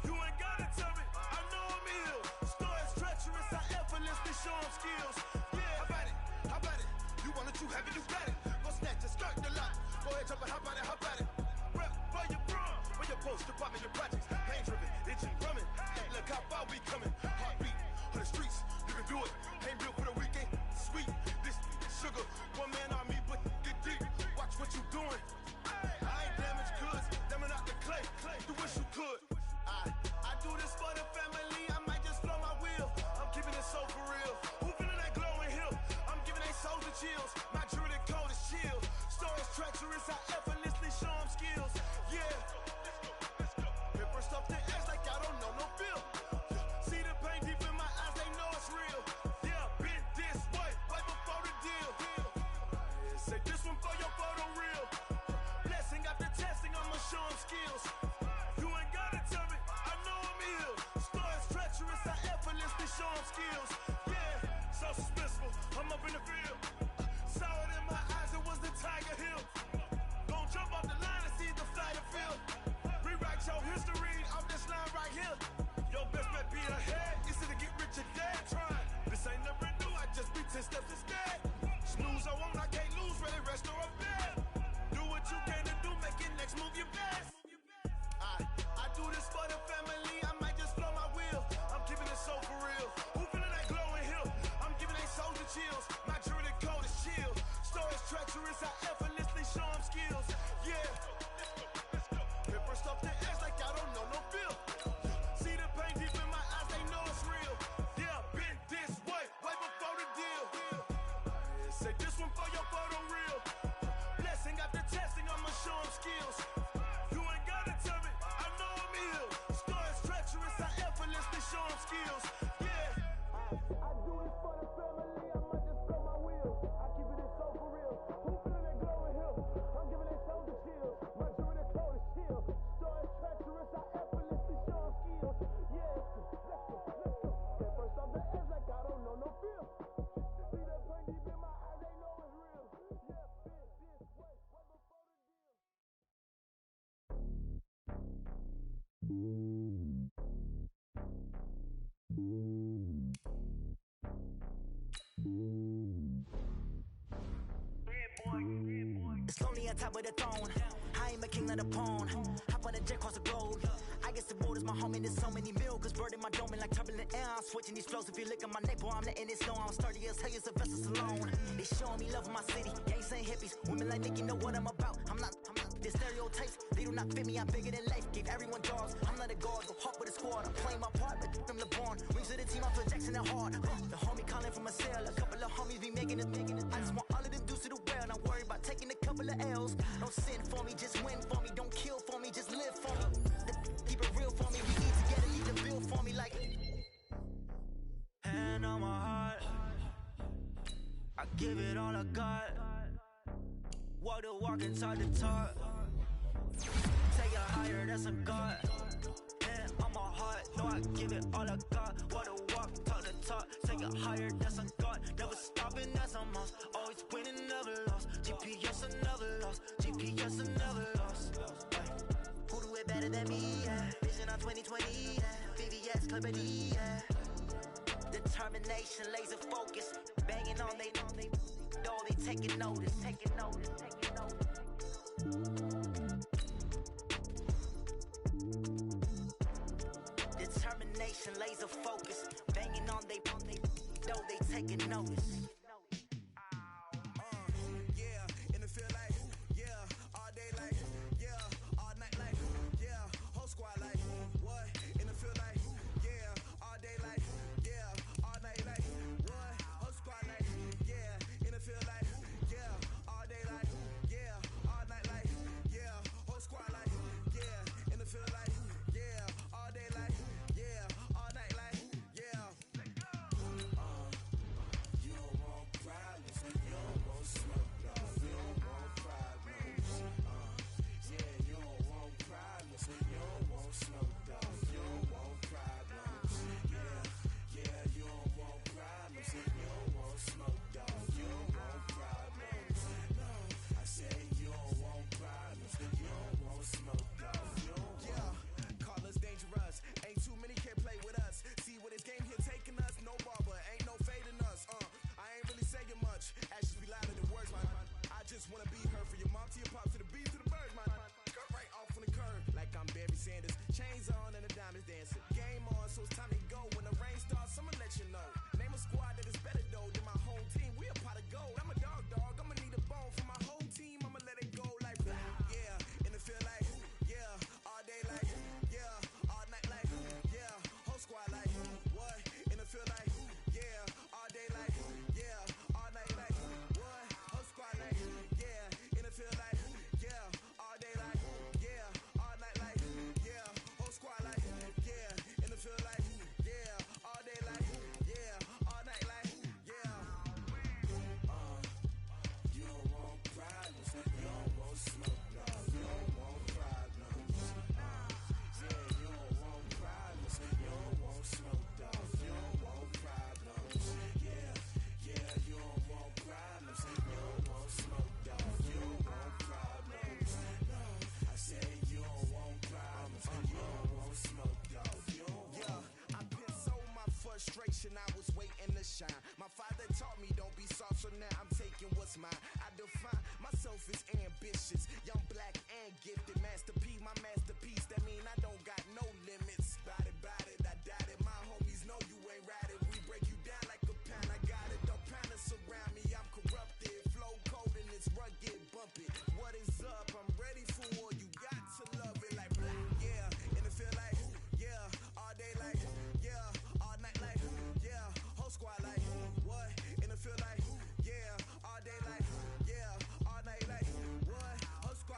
You ain't gotta tell me, I know I'm ill. Stories treacherous, I effortlessly show them skills. Yeah, how about it? How about it? You want it, you have it, you got it. Go snatch it, skirt the lot. Go ahead, jump it, how about it? How about it? Rep for your bro, for your post, your poppin', your projects. Pain driven, itching, drumming. Look how far we coming. Heartbeat on the streets, you can do it. Ain't built for the weekend. Sweet, this sugar, one man army, but get deep. Watch what you doing. I ain't damaged goods, them are not the clay. You wish you could. I do this for the family, I might just blow my wheel. I'm keeping it so for real. Who feeling that glowing hill? I'm giving they souls the chills. My jewelry code is chill. Stories treacherous, I effortlessly show them skills. Yeah. Paper stuff the edge like I don't know no bill. See the pain deep in my eyes, they know it's real. Yeah, been this way, right before the deal. Say this one for your photo reel. Blessing after testing, I'ma show them skills. You ain't gotta tell me, I know I'm ill. Stories treacherous, I effortlessly show them skills. Yeah, so suspenseful, I'm up in the field. Saw it in my eyes, it was the Tiger Hill. Gon' jump off the line and see the flight of field. Rewrite your history off this line right here. Your best bet be ahead, easy to get rich or dead trying. This ain't never new, I just be 10 steps instead. Snooze I won't, I can't lose, ready, rest or I'm dead. Do what you can to do, make it next move your best. I do this for the family, I might just blow my wheel. I'm keeping it so for real. Who feeling that glowing hill? I'm giving they souls the chills. My jewelry code is chill. Stories treacherous, I effortlessly show them skills. Yeah. Paper stuff the edge like I don't know no bill. See the pain deep in my eyes, they know it's real. Yeah, been this way, right before the deal. Say this one for your photo reel. Blessing after testing, I'ma show them skills. You ain't gotta tell me, I know I'm ill. Stories treacherous, I effortlessly show them skills. Yeah. I do this for the family, I might just blow my wheel. I keep it so for real. Who feeling that glowing hill? I'm giving they souls the chills. My jewelry code is chill. Stories treacherous, I effortlessly show them skills. Yeah. Let's go. Get first off the edge like I don't know no feel. See that pain deep in my eyes, they know it's real. Yeah, been this way, right before the deal.
It's lonely on top of the throne. I am a king of the pawn. Hop on the jet across the globe. I guess the world is my home. moment, there's so many mil, cause bird in my dome like turbulent air. I'm switching these flows. If you look at my neck, boy, I'm letting it snow. I'm sturdy as hell, as Sylvester Stallone. They showing me love in my city. Gangs ain't hippies. Women like Nicki know what I'm about. I'm not the stereotypes. They do not fit me. I'm bigger than life. Gave everyone dogs. I'm not a guard. Go hard with a squad. I'm playing my part, but I'm LeBron. Rings of the team. I'm Phil Jackson and hard. The homie calling from a cell. A couple of homies be making it. I just want all of them dudes to the well. Not worry about taking a couple of L's. Don't sin for me, just win for me. Don't kill for me, just live for me. Keep it real for me. We eat together. Leave the bill for me like. Hand on my heart, I give it all I got. Walk the walk and talk the talk. Take it higher, that's a God. Hand on my heart, no, I give it all I got. Walk the walk, talk the talk. Take it higher, that's a God. Never stopping, that's a must. Always winning, never lost. GPS, I never lost. GPS, I never lost. Who do it better than me? Yeah. Vision on 2020. Yeah. VVS, Clippity. Yeah. Determination, laser focus, banging on they door, they taking notice. Determination, laser focus, banging on they door, they taking notice.
Yeah, in the field like, yeah, all day like, yeah, all night like, yeah, whole squad like, what? In the field like, yeah, all day like, yeah, all night like, what? Whole squad like, yeah, in the field like, yeah, all day like, yeah, all night like, yeah, whole squad like, yeah, in the field like, yeah, all day like, yeah, all night like, yeah. You don't want problems, you don't want smoke, dog. You don't want problems. Yeah, you don't want problems, you don't want smoke, dog. You don't want problems. Yeah, you don't want problems, you don't want smoke, dog. You don't want problems. No, I said you don't want problems, you don't want smoke, dog. Yeah, call us dangerous. Ain't too many can play with us. See what this game here taking us. No barber, ain't no fading us. I ain't really saying much. Actions be louder than words, man. I just wanna be heard from your mom to your pop to the beat to the birds, man. Cut right off on the curb like I'm Barry Sanders. Chains on and the diamonds dancing. Game on, so it's time to go. When the rain starts, I'ma let you know. Name a squad that is better though than my home team. We a pot of gold. I'm a dog. I'ma need a bone for my whole team. I'ma let it go like yeah. In the field like yeah. All day like yeah. All night like yeah. Whole squad like what? In the field like yeah. All day like yeah. All night like what? Whole squad like yeah. In the field like yeah. All day like yeah. All night like yeah. Whole squad like yeah. In the field like yeah. All day like yeah. All night like yeah. You don't want problems, you don't want smoke, dog. You don't want problems. Yeah, you don't want problems, you don't want smoke, dog. You don't want problems. Yeah, you don't want problems, you don't want smoke, dog. You don't want problems. No, I said you don't want problems, you don't want smoke, dog. Yeah, I've been so my frustration, I was waiting to shine. My father taught me don't be soft, so now I'm taking what's mine. I define myself as ambitious, young, black, and gifted. Master P, my masterpiece. That mean I don't got no limits. Bout it, I doubt it. My homies know you ain't ride it. We break you down like a pound. I got it. Don't pound to surround me. I'm corrupted. Flow cold and it's rugged, bump it. What is up? I'm ready for war. You got to love it like yeah. In the field like yeah. All day like yeah. All night like yeah. Whole squad like what? In the field like yeah. All day like yeah. All night like what? Whole squad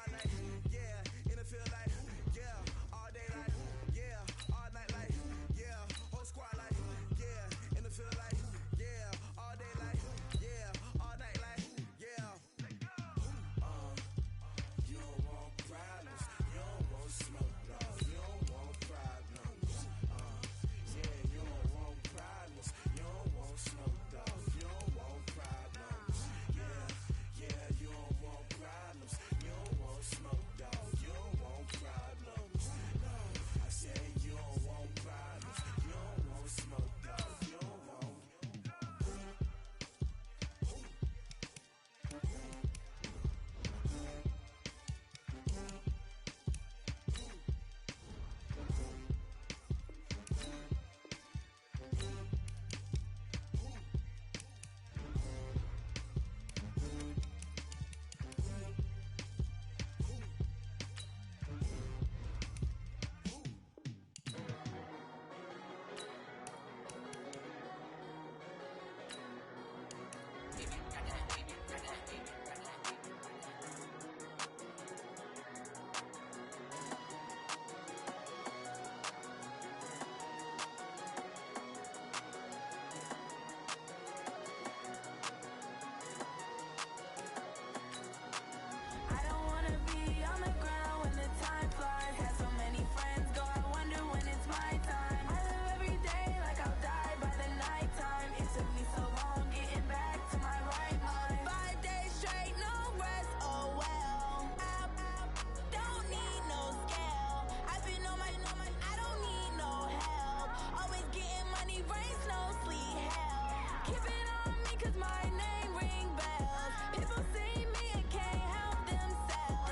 cause my name ring bells. People see me and can't help themselves.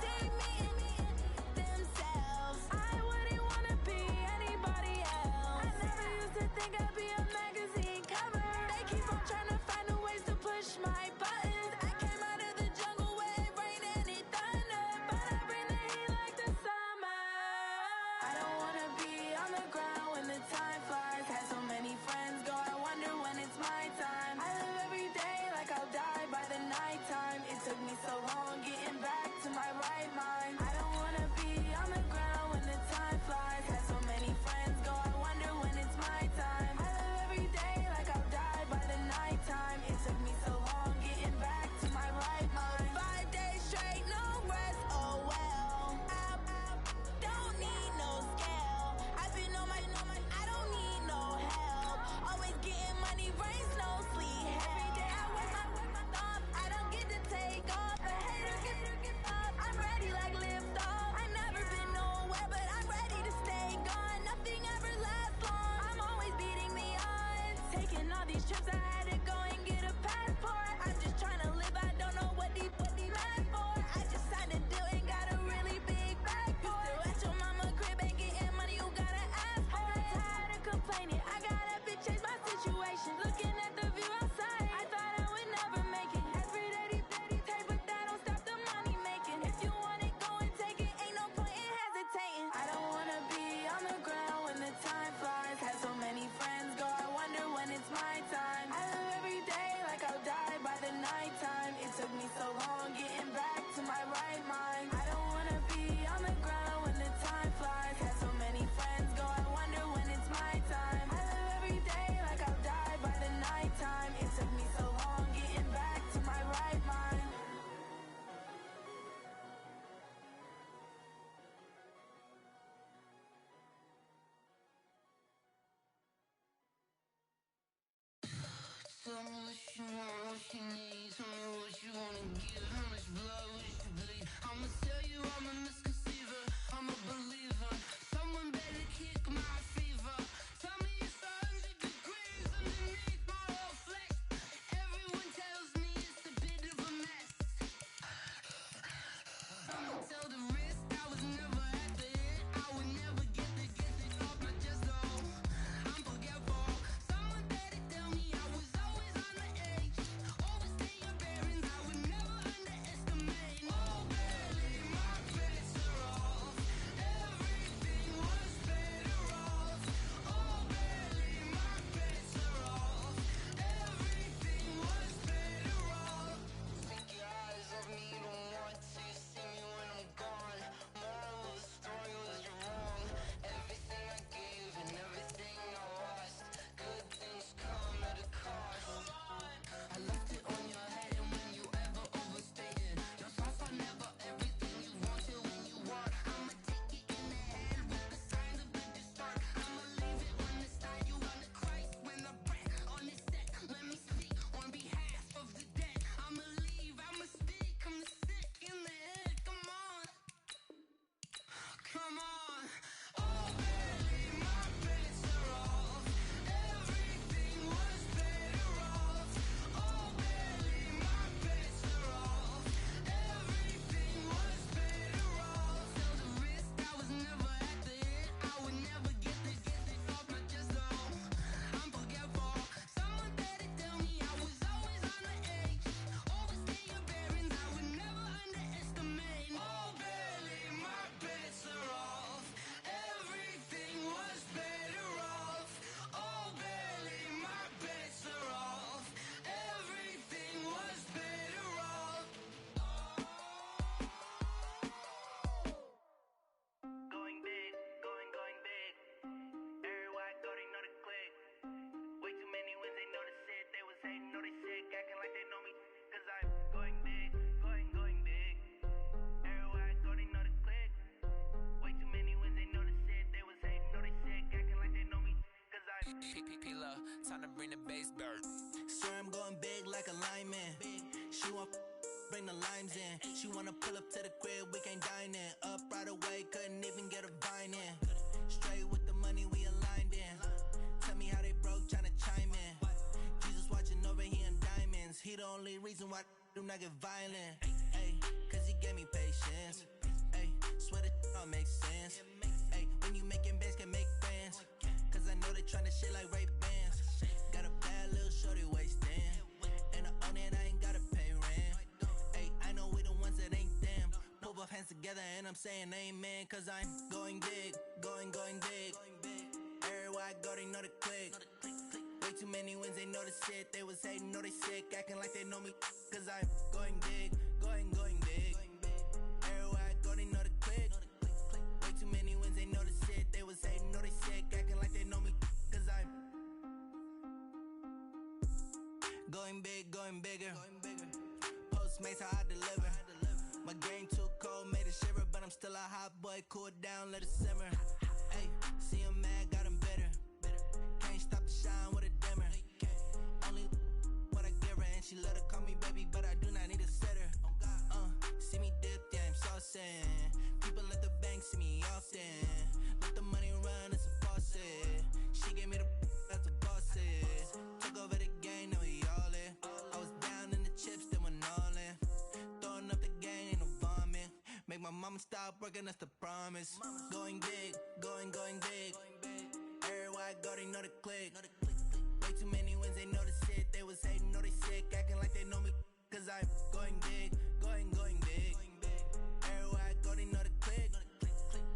See me and themselves. I wouldn't wanna be anybody else. I never used to think I'd be a magazine cover. They keep on trying to find a ways to push my buttons. I came out of the jungle where it rained and it thunder, but I bring the heat like the summer. I don't wanna be on the ground when the time flies. Had so many friends go, I wonder when it's my time. I live every day like I'll die by the nighttime. It took me so long getting back to my right mind. I don't wanna be on the ground when the time flies. Had so many friends go, I wonder when it's my time. I live every day like I'll die by the nighttime. It took me so long getting back to my right mind. 5 days straight, no rest, oh well. I don't need no scale. I've been on my, I don't need no help. Always getting money, rain, snow, sleet, every day I work my thumb. I don't get to take off. A hater get up. I'm ready like lift off. I never been nowhere, but I'm ready to stay gone. Nothing ever lasts long. I'm always beating the odds. Taking all these trips, I had to go and get a passport. I'm just trying to live, I don't know what these mad for. I just signed a deal and got a really big bag for it. Still at your mama crib and getting money, you gotta ask for it. Tired of complaining, I got up and changed my situation. Looking at the view outside, I thought I would never make it. Every day they take, but that don't stop the money making. If you want it, go and take it, ain't no point in hesitating. I don't wanna be on the ground when the time flies. Had so many friends go, I wonder when it's my time. I live every day like I'll die by the nighttime. It took me so long getting back to my right mind. I don't wanna be on the ground when the time flies. Had so many friends go, I wonder when it's my time. I live every day like I'll die by the nighttime. It took me so long getting back to my right mind.
Tell me what you want, what you need. Tell me what you wanna give. How much blood would you bleed? I'ma tell you I'm a misconceiver. I'm a believer. Someone better kick my fever. Tell me it's 100 degrees underneath my whole flesh. Everyone tells me it's a bit of a mess. I'ma tell the risk I was never at the end. I would never get this off my chest though. I'm forgetful. Someone better tell me I was always on the edge. Overstay your bearings, I would never underestimate. Oh, barely, my bets are off. Everything was better off. Oh, barely, my bets are off. Everything was better off. Think your eyes of me, don't want to see me when I'm gone. Moral of the story was you're wrong. Everything I gave and everything I lost. Good things come at a cost. I left it on your head and when you ever overstay it. Your thoughts are never everything you want till when you want. I'ma take it in the head with the signs of the start. I'ma leave it on the side. You on the Christ when the breath on the set. Let me speak on behalf of the dead. I'ma leave, I'ma speak. I'm the sick in the head. Come on. Come on. Oh, barely, my bets are off. Everything was better off. Oh, barely, my bets are off. Everything was better off. Tell the risk I was never at the end. I would never get this off my chest though. I'm forgetful. Someone better tell me I was always on the edge. Overstay your bearings, I would never underestimate. Oh, barely, my bets are off. Everything was better off. Oh, barely, my bets are off. Everything was better off. Going big, going big. Everywhere I go, they know the click. Way too many wins, they know the shit. They was hating, know they sick, acting like they know me. Cause I'm going big, going big. Everywhere I go, they know the click. Way too many wins, they know the shit. They was hating, know they sick, acting like they know me. Cause I'm
P-P-P-Lo, time to bring the bass dirt. Swear I'm going big like a lineman. She want bring the limes in. She wanna pull up to the crib, we can't dine in. Up right away, couldn't even get a vine in. Straight with the money we aligned in. Tell me how they broke, tryna chime in. Jesus watching over here. only reason why I do not get violent. Ay, cause he gave me patience. Ay, swear that all makes sense. Ay, when you making bands, can make friends. Cause I know they tryna shit like Ray-Bans. Got a bad little shorty wasting. And I own it, I ain't gotta pay rent. Ay, I know we the ones that ain't them. Pull both hands together and I'm saying amen. Cause I'm going big, going big. Everywhere I go, they know the click. Way too many wins, they know the shit. They was hating, know they sick, acting like they know me. Cause I'm going big, going big. Everywhere I go, they know the click. Way too many wins, they know the shit. They was hating, know they sick, acting like they know me. Cause I'm going big, going bigger. Postmates, how I deliver. My game too cold, made it shiver. But I'm still a hot boy, cool it down, let it simmer. Hey, see him mad, got him bitter. Can't stop the shine with a dimmer. Only what I give her, and she let her call me baby, but I do not need a sitter. See me dip, yeah, I'm saucing. People at the bank see me often. Let the money run, it's a faucet. She gave me the that's a boss is. Took over the game, now we all in. I was down in the chips, then went all in. Throwing up the game, ain't no vomit. Make my mama stop working, that's the promise. Going big, going big. Everywhere I go, they know the click. Way too many wins, they know the shit. They was hating, know they sick, acting like they know me. Cause I'm going big, going big. Everywhere I go, they know the click.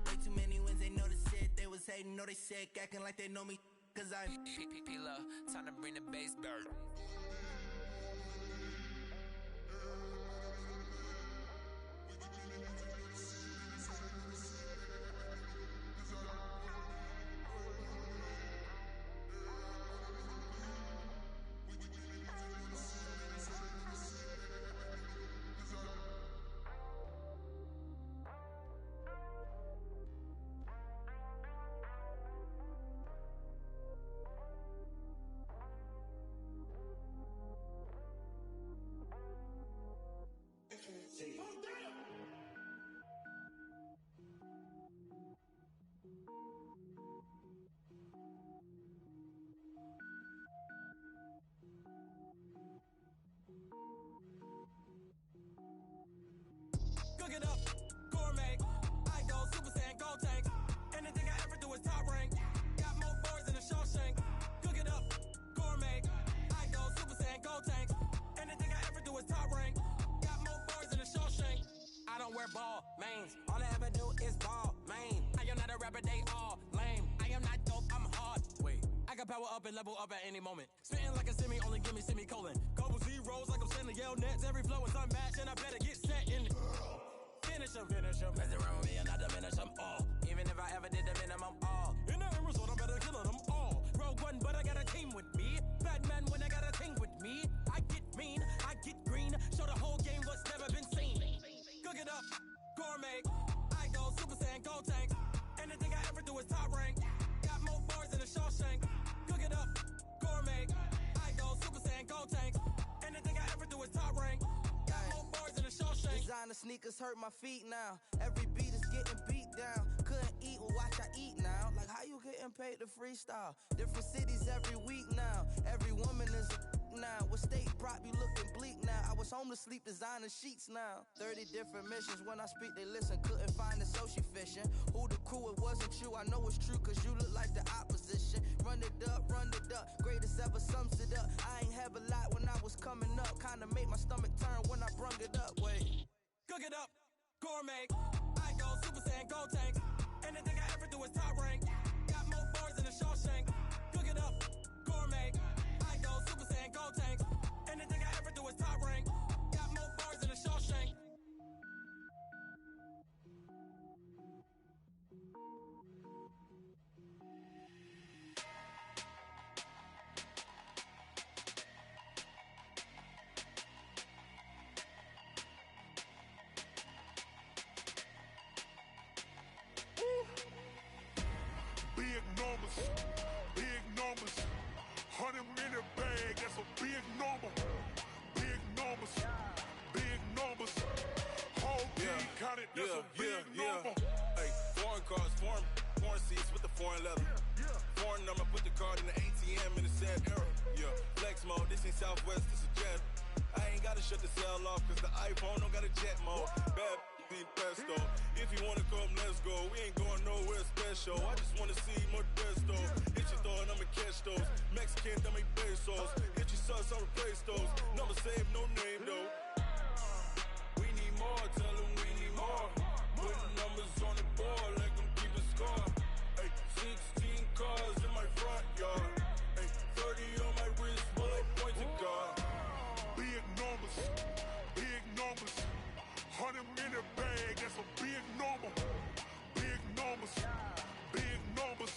Way too many wins, they know the shit. They was hating, know they sick, acting like they know me. Cause I'm
P-P-P-Love, time to bring the bass back.
Cook it up, gourmet. I go Super Saiyan, gold tank. Anything I ever do is top rank. Got more boys than a Shawshank. Cook it up, gourmet. I go Super Saiyan, gold tank. Anything I ever do is top rank. Got more boys than a Shawshank. I don't wear ball mains. All I ever do is ball main. I am not a rapper, they all lame. I am not dope, I'm hard. Wait, I can power up and level up at any moment. Spitting like a semi, only give me semicolon. Couple zeros like I'm sending yell nets. Every flow is unmatched and I better get set in. Finish them. Mess around with me and I diminish them all. Even if I ever did the minimum all. In the end result, I better kill them all. Rogue One, but I got a team with me. Batman when I got a team with me. I get mean, I get green. Show the whole game what's never been seen. Cook it up, gourmet. I go Super Saiyan, gold tank. Anything I ever do is top rank. Got more bars than a Shawshank. Cook it up, gourmet. I go Super Saiyan, gold tank. Anything I ever do is top rank. Got more bars than a Shawshank.
Designer sneakers hurt my feet now. Every beat is getting beat down. Couldn't eat, well watch I eat now. Like how you getting paid to freestyle? Different cities every week now. Every woman is a now. What state prop you looking bleak now? I was home to sleep, designer sheets now. 30 different missions. When I speak they listen. Couldn't find it, so she fishing. Who the crew? It wasn't you. I know it's true cause you look like the opposition. Run it up. Greatest ever sums it up. I ain't have a lot when I was coming up. Kinda made my stomach turn when I brung it up. Wait.
Cook it up, gourmet. I go Super Saiyan, gold tank. Anything I ever do is top rank. Got more bars than a Shawshank. Cook it up, gourmet. I go Super Saiyan, gold tank. Anything I ever do is top rank. Got more bars than a Shawshank.
Big numbers, 100 minute bag, that's a big number. Big numbers, whole team counted, that's a big number.
Hey, foreign cars, foreign seats with the foreign leather. Foreign number, put the card in the ATM in the sad era. Yeah, flex mode, this ain't Southwest, this is Jet. I ain't gotta shut the cell off, cause the iPhone don't got a jet mode. Bad be pesto. If you wanna come, let's go. We ain't going nowhere special. I just wanna see more desto. Hit your thought, I'ma catch those. Mexican, dame pesos. Hit your sus, I'll replace those. Number save, no name though. We need more, tell them we need more. Putting numbers on the board, like them keep a score. Ay, 16 cars in my front yard. Ay, 30 on my wrist, bullet point to God.
Big numbers, big numbers. 100 in a bag, that's a big number. Big numbers, big numbers.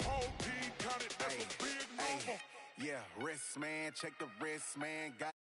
Whole team counted, that's a big number.
Yeah, wrist man, check the wrist man. Got